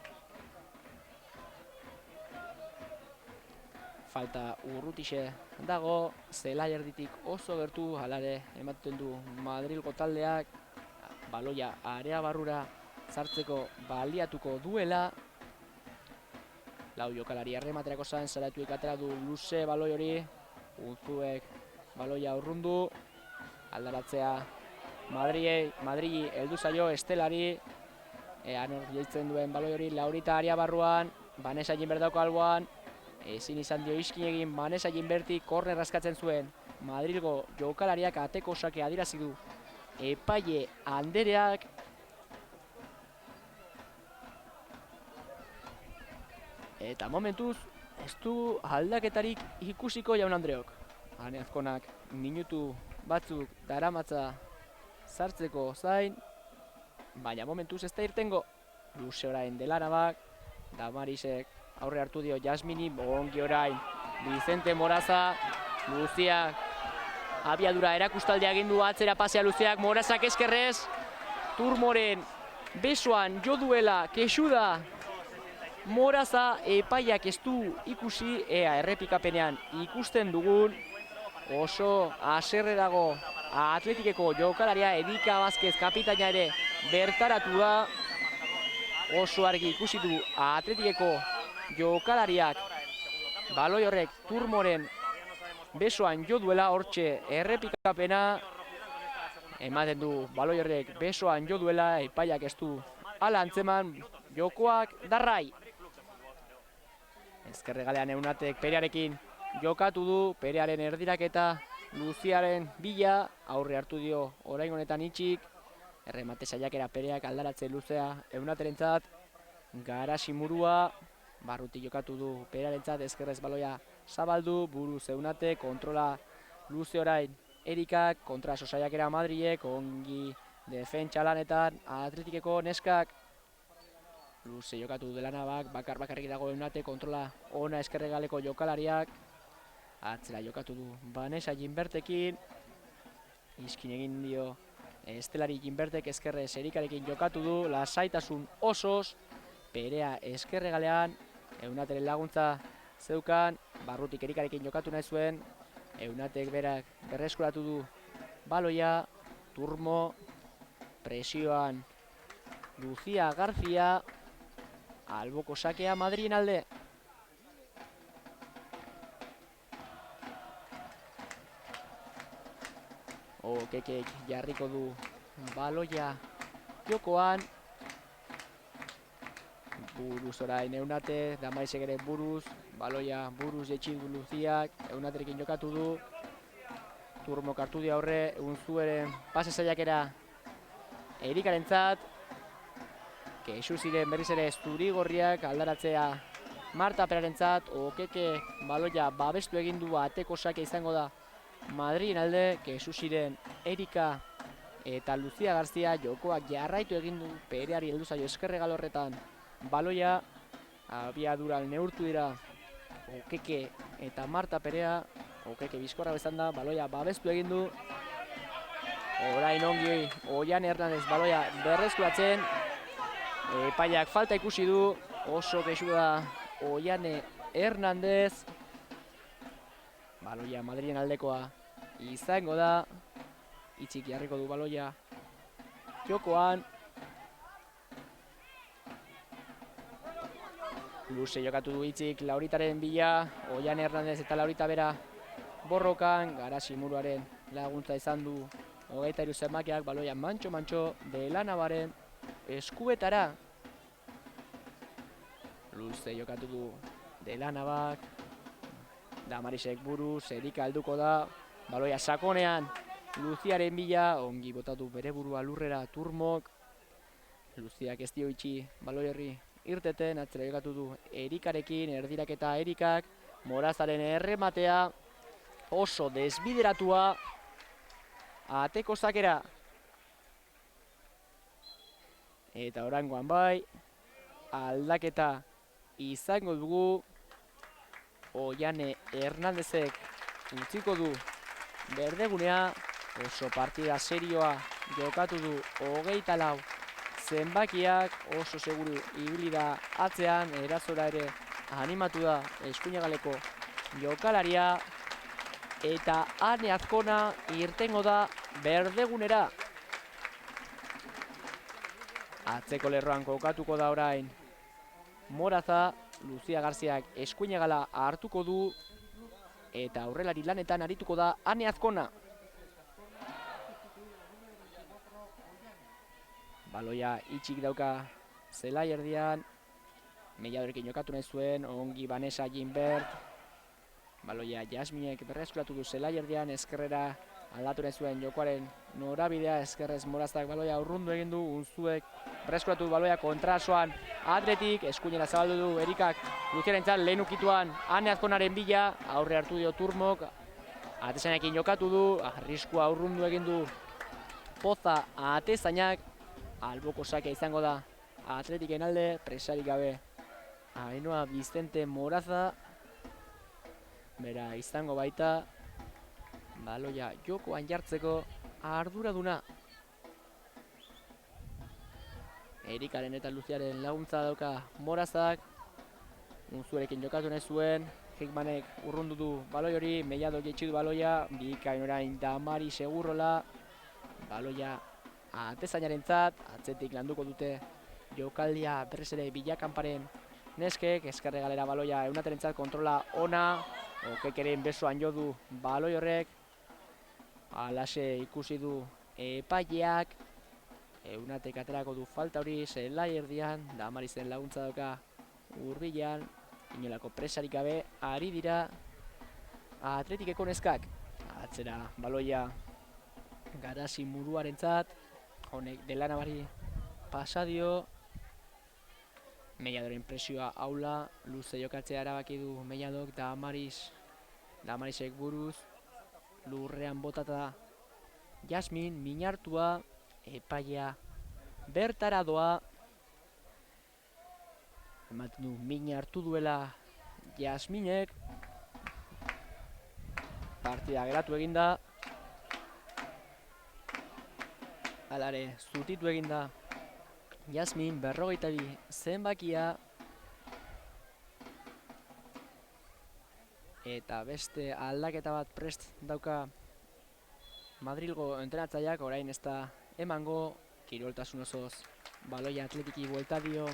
Falta urrutixe dago, zelai erditik oso gertu, halare ematen du Madrilgo taldeak, baloia area barrura sartzeko baliatuko duela. Lau jokalari errematerako zain, Zaratuek atera du luze baloi hori, Unzuek baloia urrundu, aldaratzea Madrili heldu zaio Estelari, anor jaitzen duen baloi hori, Laurita area barruan, Vanessa Ginberdauko alboan, ezin izan dio iskin egin Vanessa Ginberti, korner askatzen zuen Madrilgo jokalariak, ateko sake adierazi du epaile Andereak. Eta momentuz, ez du aldaketarik ikusiko Jaun Andreok. Ane Azkonak minutu batzuk daramatza sartzeko zain, baina momentuz ez da irtengo. Luze orain Delanabak, Damarisek aurre hartu dio Jasmini, ongi orain Vicente Moraza, Luziak abiadura erakustaldea egin du, atzera pasea Luziak, Morazak eskerrez, Turmoren besoan jo duela kexu da Moraza, epaiak ez du ikusi, ea errepikapenean ikusten dugun, oso haserre dago Atletikeko jokalaria, Erika Vázquez kapitaina ere bertaratu da, oso argi ikusi du Atletikeko jokalariak baloi horrek Turmoren besoan jo duela, hortxe errepikapena ematen du baloi horrek besoan jo duela, epaiak ez du ala antzeman, jokoak darrai. Ezkerregalean Eunatek Perearekin jokatu du, Perearen erdiraketa Luziaren bila, aurre hartu dio orain honetan itxik, erremate saiakera Pereak aldaratze luzea Eunaterentzat, Garasi murua, barrutik jokatu du Perearentzat, ezkerrez baloia zabaldu, buruz Eunate, kontrola luze orain Erikak, kontraso saiakera Madrilek, ongi defentsa lanetan Atletikeko neskak, luze jokatu Delanabak, bakarrik dago Eunate, kontrola ona eskerregaleko jokalariak, atzera jokatu du Vanessa Ginbertekin, izkin egin dio Estelari Ginbertek, eskerrez Erikarekin jokatu du, lasaitasun osoz, Perea eskerregalean, Eunateren laguntza zeukan, barrutik Erikarekin jokatu nahi zuen, Eunatek berak berreskuratu du baloia, Turmo presioan Lucia García, alboko sakea Madrilen alde. Okekek jarriko du baloia jokoan. Buruz orain Eunate, Damarisek ere buruz, baloia buruz jetxi du Luziak, Eunaterekin jokatu du. Turmok hartu di aurre, Unzueren pase saiakera Erikarentzat. Kexu ziren berriz ere Zurigorriak aldaratzea Marta Perarentzat. Okeke baloia babestu egin du, ateko sake izango da Madrilen alde. Kexu ziren Erika eta Lucia Garzia jokoak jarraitu egin du, Pereari heldu zaio eskerregal horretan. Baloia abiaduran neurtu dira Okeke eta Marta Perea. Okeke bizkorra bezan da, baloia babestu egin du. Orain ongi Oiane Hernandez baloia berreskuratzen. Epaiak falta ikusi du, oso kexu da Oiane Hernandez. Baloia Madrilen aldekoa izango da. Itzik jarriko du baloia jokoan. Luze jokatu du Itzik Lauritaren bila. Oiane Hernandez eta Laurita bera borrokan. Garasi Muruaren laguntza izan du 23 zenbakiak. Baloia mantxo Delanabaren eskuetara. Luze jokatu du Delanabak. Damarisek buruz, Erika helduko da. Baloia sakonean Luziaren bila. Ongi botatu bere burua lurrera Turmok. Luziak ez dio itxi baloi horri irteten, atzera jokatu du Erikarekin, erdiraketa Erikak. Morazaren errematea oso desbideratua. Ateko zakera. Eta orangoan bai, aldaketa izango dugu. Oiane Hernandezek utziko du berdegunea. Oso partida serioa jokatu du 24 zenbakiak. Oso seguru ibili da atzean, erazora ere animatu da eskuinegaleko jokalaria. Eta Ane Azkona irtengo da berdegunera. Atzeko lerroan kokatuko da orain Moraza. Lucia Garziak eskuinegala hartuko du. Eta aurrelari lanetan arituko da Ane Azkona. Baloia itxik dauka zelai erdian. Meiadorekin jokatu nahi zuen, ongi Vanessa Ginbert. Baloia Jasminek berreskuratu du zelai erdian, eskerrera aldatu nahi zuen jokoaren norabidea. Eskerrez Morazak baloia urrundu egin du, Unzuek berreskuratu du baloia kontrasoan Atletik, eskuinera zabaldu du Erikak Luziarentzat lehen ukituan Ane Azkonaren bila, aurre hartu dio Turmok. Atezainekin jokatu du, arriskua urrundu egin du Poza Atezainak. Alboko sakea izango da Atletiken alde, presarik gabe Ainhoa Vicente Moraza bera izango baita baloia jokoan jartzeko arduraduna. Erikaren eta Luziaren laguntza dauka Morazak. Unzuerekin jokatu nahi zuen, Hickmanek urrundu du baloi hori, Mellado jetxi du baloia, bikain orain Damari Segurrola. Baloia Atezainarentzat, atzetik landuko dute jokaldia berriz ere Bilakanparen neskek. Eskerre galera baloia Eunaterentzat, kontrola ona. Okekeren besoan jo du baloi horrek. Alaxe ikusi du epaileak. Eunatek aterako du falta hori zelai erdian. Damarizen laguntza dauka hurbilan. Inolako presarik gabe ari dira Atletikeko neskak. Atzera baloia Garasi Muruarentzat. Honek Delanabari pasadio. Melladoren presioa aula, luze jokatzea erabaki du Melladok. Damarisek buruz, lurrean botata Jasmin, minartua, epaia bertara doa. Ematen du min hartu duela Jasminek. Partida geratu eginda. Alare, zutitu eginda Jasmin, 42 zenbakia. Eta beste aldaketa bat prest dauka Madrilgo entrenatzaileak, orain ez da emango, kiroltasun osoz baloia Atletiki buelta dio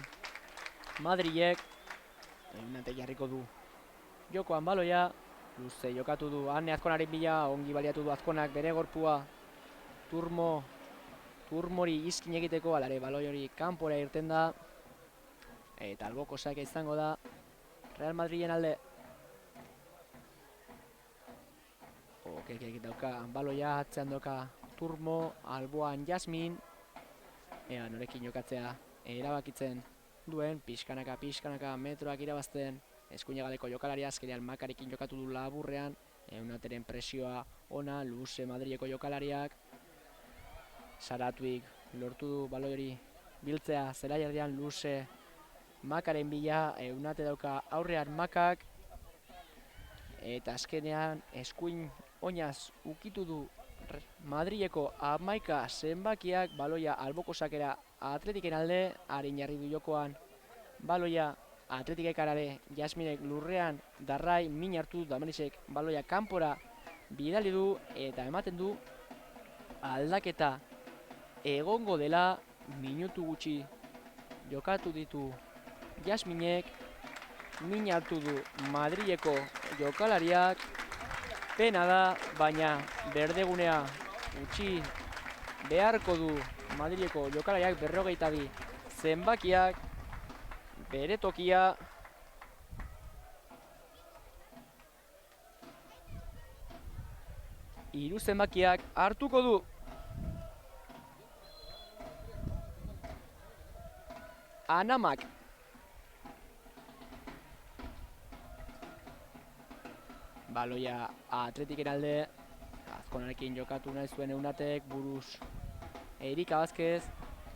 Madrilek. Eunate jarriko du jokoan baloia, luze jokatu du Ane Azkonaren bila, ongi baliatu du Azkonak bere gorpua Turmori izkin egiteko, alare baloi hori kanpora irten da, eta alboko sake izango da Real Madrilen alde. Okekek dauka baloia, atzean dauka Turmo, alboan Jasmin, ea norekin jokatzea erabakitzen duen, pixkanaka metroak irabazten, eskuinagaleko jokalaria, azkenean Makarekin jokatu du laburrean, Eunateren presioa ona, luze Madrileko jokalariak, Saratuik lortu du baloi hori biltzea, zelaiardian luze Makaren bila, Eunate dauka aurrean Makak, eta azkenean eskuin oinaz ukitu du Madrileko 11 zenbakiak, baloia alboko sakera Atletiken alde, harin jarri du jokoan baloia Atletikek arare, Jasminek lurrean darrai min hartu, Damarisek baloia kanpora bidali du, eta ematen du aldaketa egongo dela, minutu gutxi jokatu ditu Jasminek, min hartu du Madrileko jokalariak, pena da, baina berdegunea utzi beharko du Madrileko jokalariak, 42 zenbakiak, bere tokia. Hiru zenbakiak hartuko du Anamak. Baloia Atletiken alde, Azkonarekin jokatu nahi zuen Eunatek, buruz Erika Vázquez,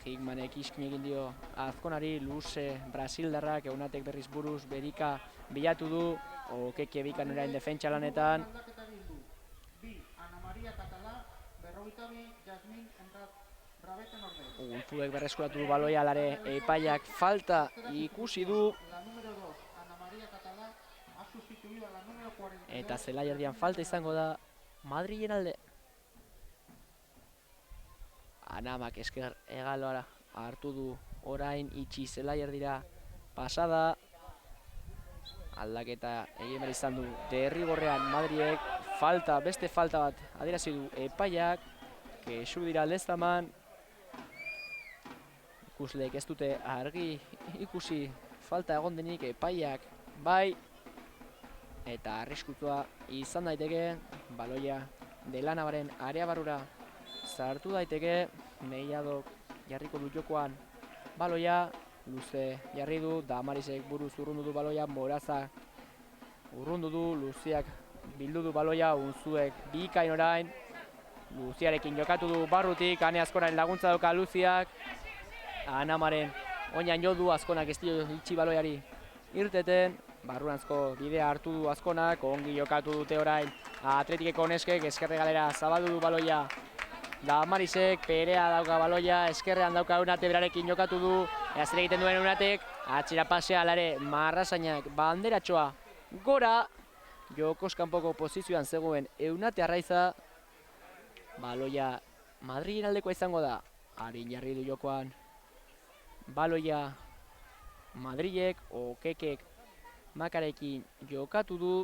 Higmanek iskin egin dio Azkonari, luze Brasildarrak, Eunatek berriz buruz, Berika bilatu du, Okeke bikan orain defentsa lanetan. Unzuek berreskuratu du baloia, alare epaiak falta ikusi du, eta zelaiardian falta izango da Madrilen alde. Anamak esker egaloara hartu du, orain itxi zelaiardira pasada, aldaketa egin behar izan du derrigorrean Madriek, falta, beste falta bat adierazi du epaiak, kesu dira Leztaman, ikusleek ez dute argi ikusi falta egon denik, epaiak bai, eta arriskutua izan daiteke, baloia Delanabaren area barrura sartu daiteke, Meiadok jarriko du jokoan baloia, luze jarri du, Damarisek buruz urrundu du baloia, Morazak urrundu du, Luziak bildu du baloia, Unzuek bikain orain, Luziarekin jokatu du barrutik, Ane Azkonaren laguntza doka Luziak, Anamaren oinan jo du, Azkonak ez dio itxi baloiari irteten, barruranzko bidea hartu du Azkonak, ongi jokatu dute orain Atletikeko neskek, eskerre galera zabaldu du baloia Damarisek, Perea dauka baloia, eskerrean dauka Eunate, berarekin jokatu du, zer egiten duen Eunatek, atxera pasea alare Marrazainak banderatxoa gora, jokoz kanpoko posizioan zegoen Eunate Arraiza, baloia Madrilen aldekoa izango da, harin jarri du jokoan baloia Madrilek, Okekek Makarekin jokatu du,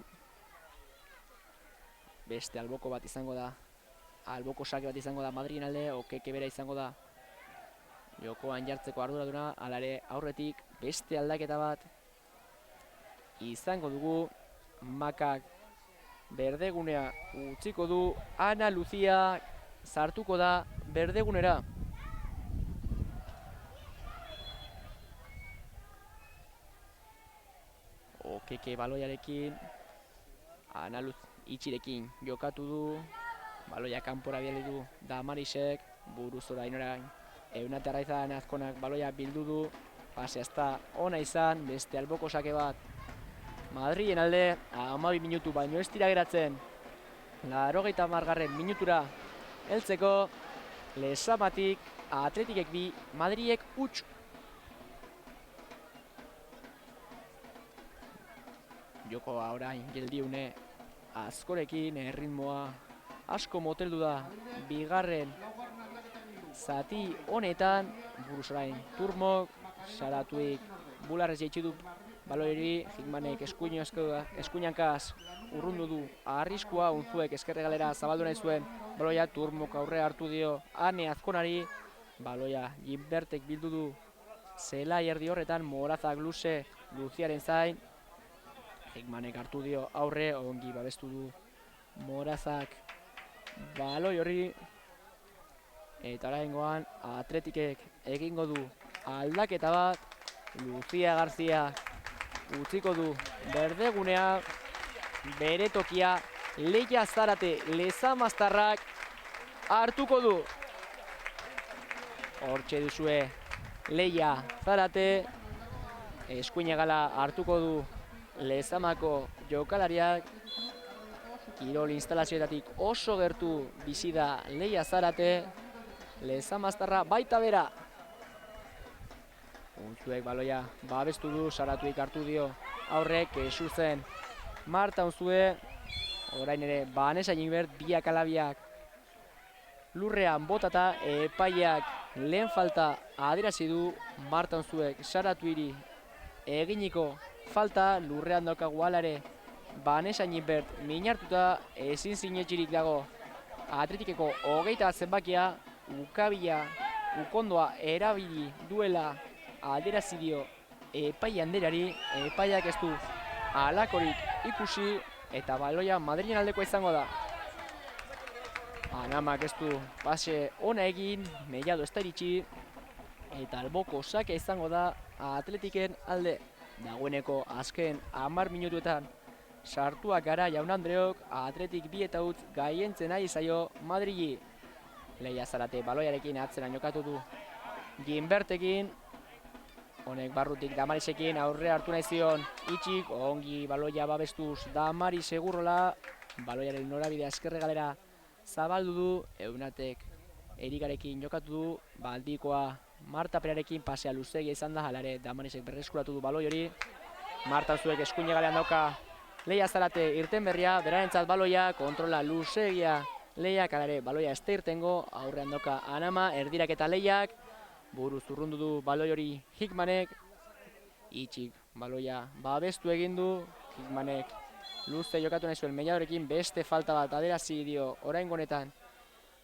beste alboko bat izango da, alboko sake bat izango da Madrilen alde, Okeke bera izango da jokoan jartzeko arduraduna, alare aurretik beste aldaketa bat izango dugu, Makak berdegunea utziko du, Ana Lucia sartuko da berdegunera. Okeke baloiarekin, Ana Luz itxirekin jokatu du, baloia kanpora bidali du Damarisek, buruz orain Eunate Arraiza, Azkonak baloia bildu du, pase hasta ona izan, beste alboko sake bat Madrilen alde, 12 minutu baino ez dira geratzen, 80. minutura heltzeko, Lezamatik Atletikek 2, Madrilek huts. Jokoa orain geldiune Azkorekin, erritmoa asko moteldu da bigarren zati honetan, buruz orain Turmok, Saratuik bularrez jaitsi du baloiari, Hikmanek eskuinankaz urrundu du arriskua, Unzuek ezkerre galera zabaldu nahi zuen baloia, Turmok aurre hartu dio Ane Azkonari, baloia Ginbertek bildu du zelai erdi horretan, Morazak luze Luziaren zain, Hikmanek hartu dio aurre, ongi babestu du Morazak baloi hori, eta oraingoan Atletikek egingo du aldaketa bat, Lucia Garzia utziko du berdegunea, bere tokia Leia Zarate Lezamaztarrak hartuko du. Hortxe duzue Leia Zarate, eskuinegala hartuko du Lezamako jokalariak, kirol instalazioetatik oso gertu bizi da Leia Zarate, Lezamaztarra baita bera. Unzuek baloia babestu du, Saratuik hartu dio aurrek, esu zen Marta Unzue, orain ere Vanessa Ginbert biak alabiak lurrean botata, epaiak lehen falta adierazi du, Marta Unzuek Saratuiri eginiko falta, lurrean daukagu hala ere Vanessa Ginbert minartuta, ezin sinetxirik dago Atletikeko 21 zenbakia, ukabila ukondoa erabili duela adierazi dio epai anderari, epaiak ez du halakorik ikusi eta baloia Madrilen aldekoa izango da. Anamak ez du base ona egin, Mellado ez da iritsi eta alboko sakea izango da Atletiken alde. Dagoeneko azken 10 minutuetan sartuak gara jaun Andreok, Atletik 2 eta utz gaientzen nahi zaio Madrili. Leia Zarate baloiarekin atzera jokatu du Ginbertekin, honek barrutik Damarisekin aurre hartu nahi zion itxik, ongi baloia babestuz Damari Segurrola, baloiaren norabidea eskerre galera zabaldu du, Eunatek Erikarekin jokatu du, Baldikoa Marta Perearekin pasea luzegia izan da, halare Damarisek berreskuratu du baloi hori, Marta Unzuek eskuine galean dauka Leia Zarate irten berria, berarentzat baloia, kontrola luzegia Leiak, halare baloia ez da irtengo, aurrean dauka Anama, erdirak eta Leiak, buruz urrundu du baloi hori Hikmanek, itxik baloia babestu egin du, Hikmanek luze jokatu nahi zuen Melladorekin, beste falta bat adierazi dio oraingo honetan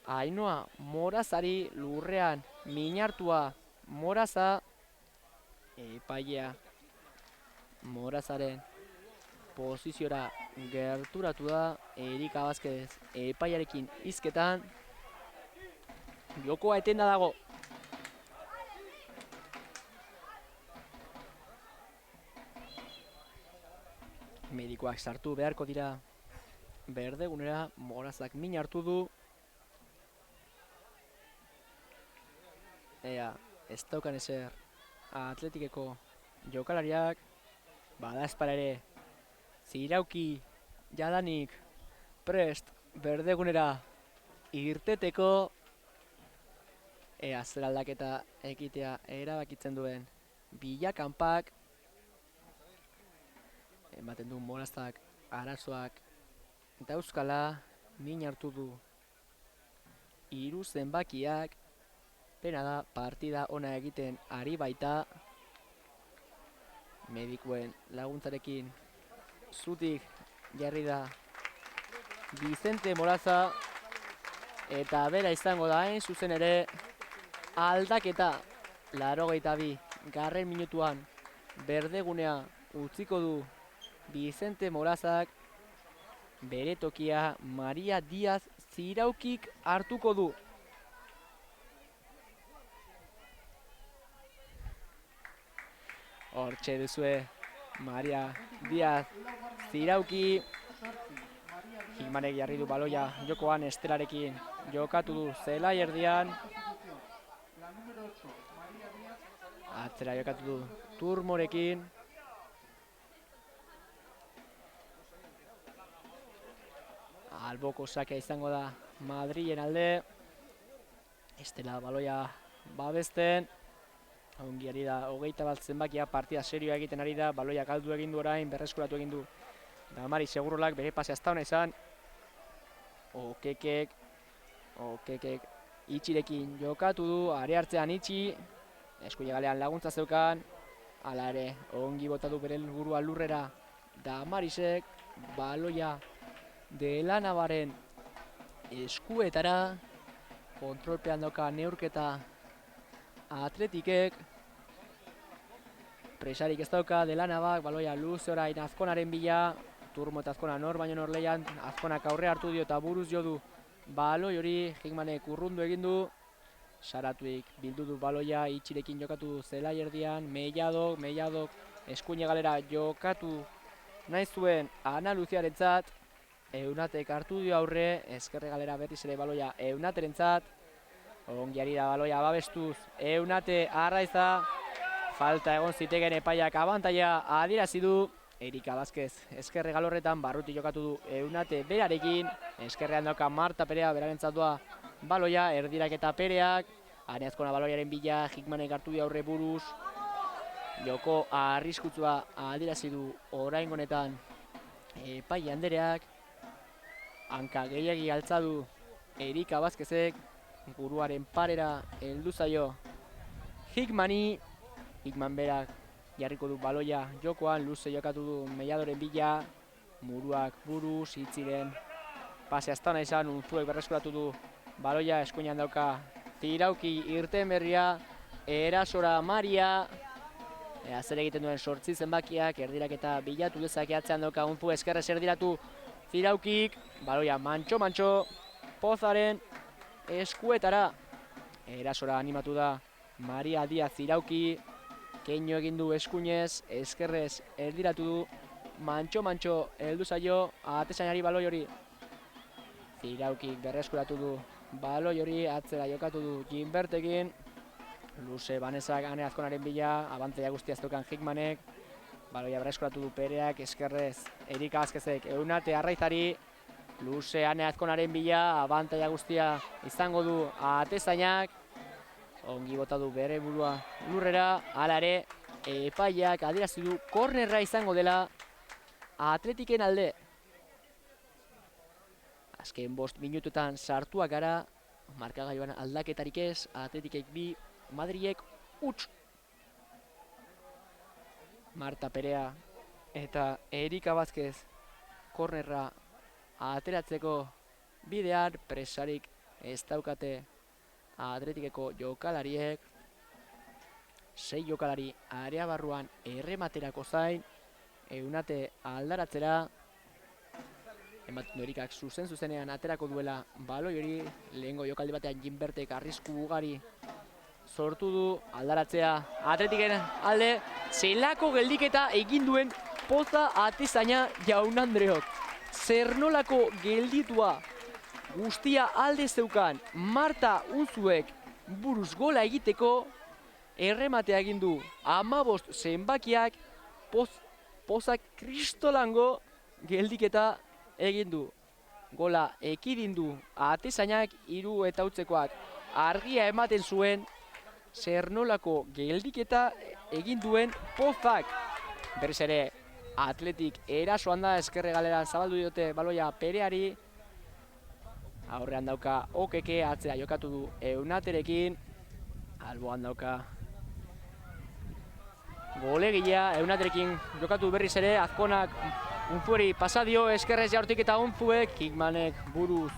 Ainhoa Morazari, lurrean minartua Moraza, epailea Morazaren posiziora gerturatu da, Erika Vázquez epaiarekin hizketan, jokoa etenda dago. Medikoak sartu beharko dira berdegunera, Morazak min hartu du. Ea, ez daukan ezer Atletikeko jokalariak, bada espara ere, Zirauki jadanik prest berdegunera irteteko, ea zer aldaketa ekitea erabakitzen duen Bilakanpak, ematen du Morazak arazoak dauzkala, min hartu du 3 zenbakiak, pena da partida ona egiten ari baita, medikuen laguntzarekin zutik jarri da Vicente Moraza, eta bera izango da hain zuzen ere aldaketa 82 minutuan berdegunea utziko du Vicente Morazak, bere tokia Maria Diaz Ziraukik hartuko du. Hortxe duzue Maria Diaz Zirauki, Hikmanek jarri du baloia jokoan, Estelarekin jokatu du zelai erdian, atzera jokatu du Turmorekin, alboko sakea izango da Madrilen alde, Estela baloia babesten, ongi ari da, 21 zenbakia, partida serioa egiten ari da, baloia galdu egin du orain, berreskuratu egin du Damari Segurrolak, bere pasea ez da hona izan, Okekek Itxirekin jokatu du, are hartzean Itxi, eskuinegalean laguntza zeukan, hala ere, ongi botatu bere burua lurrera Damarisek, baloia Delanabaren eskuetara, kontrolpean dauka neurketa Atletikek, presarik ez dauka Delanabak, baloia luze orain Azkonaren bila, Turmo eta Azkona nor baino nor lehian, Azkonak aurre hartu dio eta buruz jo du baloi hori, Hickmanek urrundu egin du, Saratuik bildu du baloia, Itxirekin jokatu zelai erdian, Melladok eskuine galera jokatu nahi zuen Ana Luziarentzat, Eunatek hartu dio aurre, ezkerre galera berriz ere baloia Eunaterentzat, ongi ari da baloia babestuz, Eunate Arraiza, falta egon zitekeen epaiak abantaila adierazi du, Erika Vázquez ezkerre galorretan barruti jokatu du Eunate berarekin, ezkerrean dauka Marta Perea berarentzat doa baloia, erdirak eta Pereak, Aneazkona baloiaren bila, Hickmanek hartu dio aurre buruz, joko arriskutsua adierazi du oraingo honetan epai andereak, hanka gehiegi altza du Erika Vázquezek, buruaren parera heldu zaio Hickmani, Hickman berak jarriko du baloia jokoan, luze jokatu du Melladoren bila, muruak buruz, Itziren pase aztana izan, Unzuek berreskuratu du baloia, eskuinean dauka Tirauki irten berria, erasora Maria, zer egiten duen sortzi zenbakiak, erdirak eta bilatu dezake atzean dauka Unzu, eskerrez erdiratu Tiraukik, baloia mantxo, Pozaren eskuetara, erasora animatu da Maria Díaz Tirauki, keino egin du eskuinez, eskerrez erdiratu du, mantxo heldu zaio atezainari baloi hori, Tiraukik berreskuratu du baloi hori, atzera jokatu du Ginbertekin, luze Banesak Ane Azkonaren bila, abantaila guztia ez daukan Hickmanek, baloia berreskuratu du Pereak, eskerrez Erika Vázquezek Eunate Arraizari, luze Ane Azkonaren bila, abantaila guztia izango du atezainak, ongi bota du bere burua lurrera, hala ere epaiak adierazi du kornerra izango dela Atletiken alde. Azken 5 minututan sartuak gara, markagailuan aldaketarik ez, Atletikek 2, Madrilek huts. Marta Perea eta Erika Vázquez kornerra ateratzeko bidean, presarik ez daukate Atletikeko jokalariek, 6 jokalari area barruan errematerako zain, Eunate aldaratzera, ematen du Erikak zuzenean aterako duela baloi hori, lehengo jokaldi batean Ginbertek arrisku ugari sortu du, aldaratzea Atletiken alde, zelako geldiketa egin duen Poza atezaina Jaun Andreok, zer nolako gelditua guztia alde zeukan Marta Unzuek buruz gola egiteko, errematea egin du 15 zenbakiak, Pozak kristolango geldiketa egin du. Gola ekidin du atezainak, 3 eta hutsekoak argia ematen zuen, zer nolako geldiketa egin duen Pozak. Berriz ere Atletik erasoan da, eskerre galeran zabaldu diote baloia Pereari, aurrean dauka Okeke, atzera jokatu du Eunaterekin, alboan dauka golegilea, Eunaterekin jokatu berriz ere, Azkonak Unzueri pasadio, eskerrez jaurtik eta Unzuek, Hickmanek buruz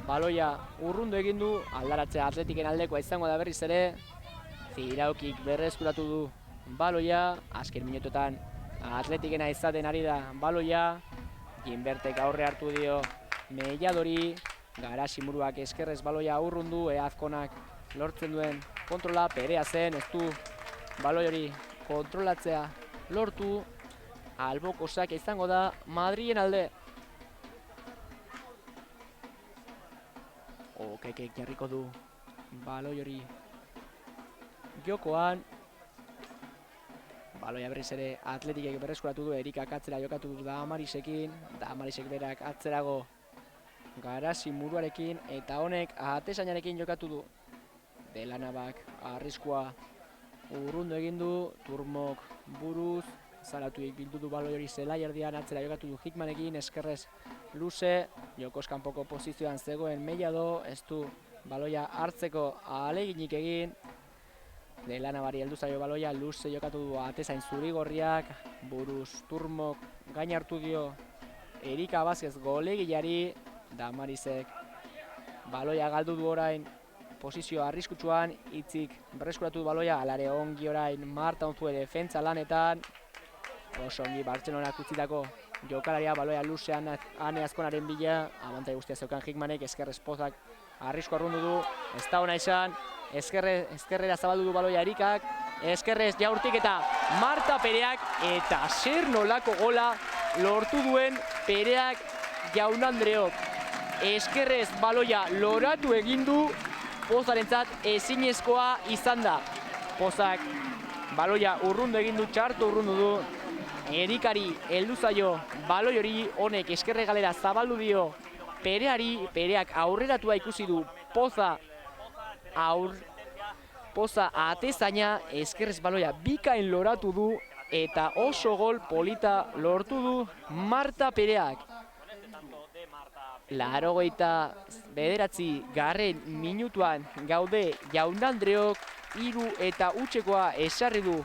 baloia urrundu egin du, aldaratzea Atletiken aldekoa izango da berriz ere, Tiraukik berreskuratu du baloia, azken minutotan Atletikena izaten ari da baloia, Ginbertek aurre hartu dio Melladori, Garasi muruak eskerrez baloia urrundu, Azkonak lortzen duen kontrola, Perea zen, ez du baloi hori kontrolatzea lortu, alboko sake izango da Madrilen alde. Okekek jarriko du baloi hori jokoan, baloia berriz ere Atletikek berreskuratu du, Erikak atzera jokatu du Damarisekin, Damarisek berak atzerago Garasi muruarekin, eta honek atezainarekin jokatu du. Delanabak arriskua urrundu egin du, Turmok buruz, Zaratuik bildu du baloi hori zelai erdian, atzera jokatu du Hickmanekin, eskerrez luze, jokoz kanpoko posizioan zegoen Mellado, ez du baloia hartzeko ahaleginik egin. Delanabari heldu zaio baloia, luze jokatu du atezain zurigorriak, buruz Turmok gain hartu dio Erika Vázquez golegilari, Damarisek baloia galdu du orain posizio arriskutsuan, Itzik berreskuratu du baloia, alare ongi orain Marta Unzue defentsa lanetan, oso ongi Bartzelonak utzitako jokalaria baloia luzean Ane Azkonaren bila, abantai guztia zeukan Hickmanek, ezkerrez Pozak arrisko arrundu du, ez da ona izan, ezkerrera zabaldu du baloia Erikak, ezkerrez jaurtik eta Marta Pereak, eta zer nolako gola lortu duen Pereak Jaun-Andreok. Ezkerrez baloia loratu egin du, Pozarentzat ezinezkoa izan da. Pozak baloia urrundu egin du, txarto urrundu du, Erikari heldu zaio baloi hori, honek eskerre galera zabaldu dio Pereari, Pereak aurreratua ikusi du Poza atezaina, eskerrez baloia bikain loratu du eta oso gol polita lortu du Marta Pereak. 89. minutuan gaude, Jaun-Andreok 3 eta hutsekoa esarri du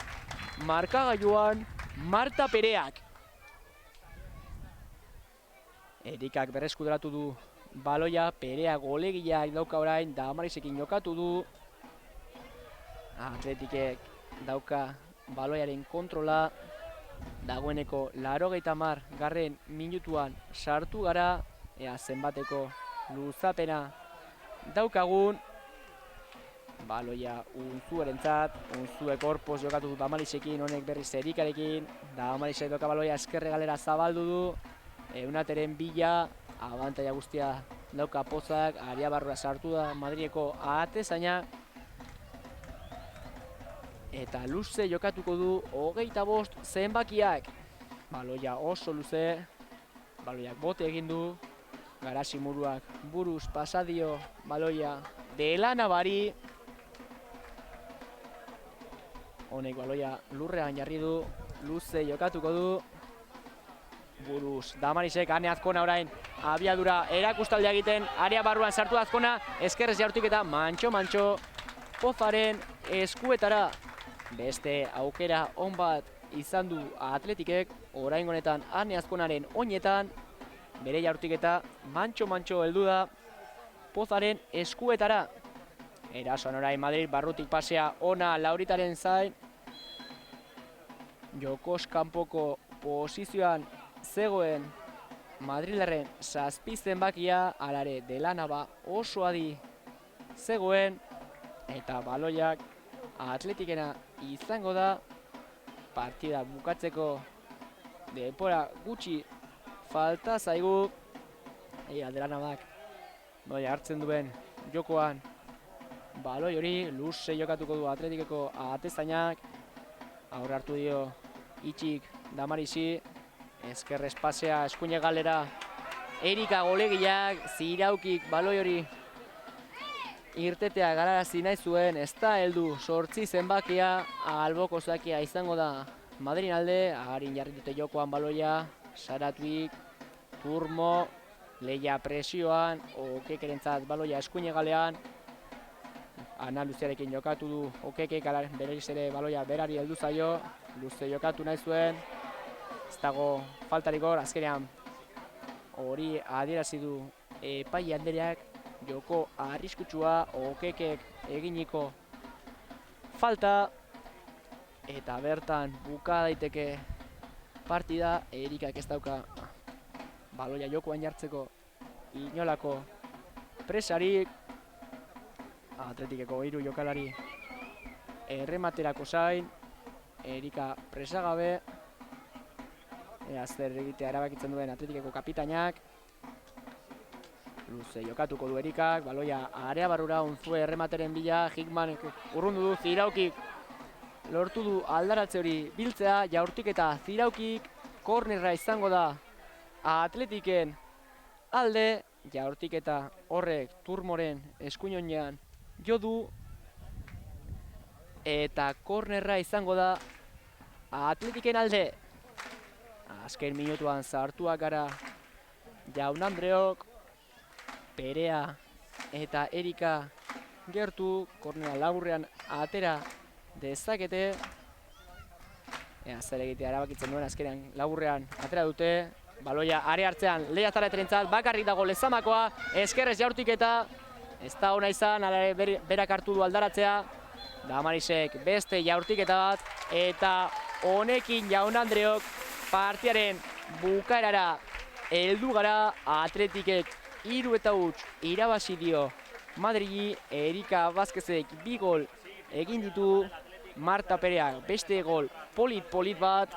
markagailuan Marta Pereak. Erikak berreskuderatu du baloia, Perea golegileak dauka orain, Damarisekin jokatu du. Atletikek dauka baloiaren kontrola, dagoeneko 80. minutuan sartu gara, ea zenbateko luzapena daukagun. Baloia Unzuerentzat, Unzuek korpos jokatu du Damarisekin, honek berriz Erikarekin, Damarisek doka baloia eskerre galera zabaldu du, Eunateren bila, abantaia guztia dauka Pozak, aria barrura sartu da Madrileko atezaina, eta luze jokatuko du 25 zenbakiak. Baloia oso luze, baloiak bote egin du, Garasimuruak buruz pasadio baloia Delanabari, honek baloia lurrean jarri du, luze jokatuko du, buruz Damarisek, Ane Azkona orain abiadura erakustaldea egiten, area barruan sartu Azkona, eskerrez jaurtik eta mantxo Pozaren eskuetara. Beste aukera on bat izan du Atletikek, orain honetan Ane Azkonaren oinetan, bere jaurtik eta mantxo heldu da Pozaren eskuetara. Erasoan orain Madrid barrutik pasea ona Lauritaren zain, jokos kanpoko posizioan zegoen Madrilerren 7 zenbakia, alare Delanaba oso adi zegoen, eta baloiak Atletikena izango da. Partida bukatzeko denbora gutxi falta zaigu, Delanabak baloia hartzen duen jokoan baloi hori luze jokatuko du Atletikeko atezainak, aurre hartu dio Itxik Damarisi, ezkerrez pasea eskuine galera Erika golegileak, Ziraukik baloi hori irtetea galarazi nahi zuen, ez da heldu 8 zenbakia, alboko zakia izango da Madrin alde, agarin jarri dute jokoan baloia, Saratuik, Turmo, Leia presioan, Okekerentzat baloia eskuine galean, Ana Luziarekin jokatu du Okekek, berriz ere baloia berari heldu zaio, luze jokatu nahi zuen, ez dago faltarik hor, azkenean hori adierazi du epai andereak, joko arriskutsua Okekek eginiko falta, eta bertan buka daiteke partida. Erikak ez dauka baloia jokoan jartzeko inolako presarik, Atletikeko 3 jokalari errematerako zain, Erika presagabe, zer egitea erabakitzen duen Atletikeko kapitainak. Luze jokatuko du Erikak, baloia area barrura Unzue erremateren bila, Hickman urrundu du, Ziraukik lortu du aldaratze hori biltzea, jaurtik eta Ziraukik kornerra izango da Atletiken alde, jaurtik eta horrek Turmoren eskuinoinean jo du, eta kornerra izango da Atletiken alde. Azken minutuan sartuak gara Jaun-Andreok, Perea eta Erika gertu, kornera laburrean atera dezakete. Zer egitea erabakitzen duen azkenean laburrean atera dute. Baloia are hartzean Leia Zaraterentzat, bakarrik dago Lezamakoa, eskerrez jaurtiketa. Ez da ona izan, hala ere berak hartu du aldaratzea. Damarisek beste jaurtiketa bat, eta honekin jaun Andreok partiaren bukaerara heldu gara. Atletikek 3-0 irabazi dio Madrili. Erika Vázquezek 2 gol egin ditu, Marta Pereak beste gol polit bat,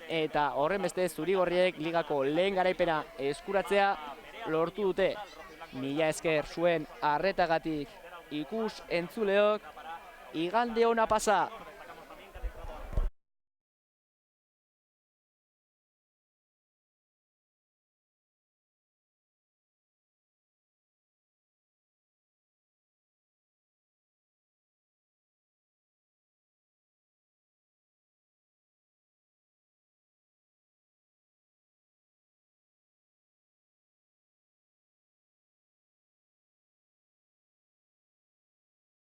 eta horren beste zuri-gorriek ligako lehen garaipena eskuratzea lortu dute. Mila esker zuen arretagatik ikus entzuleok, igande ona pasa!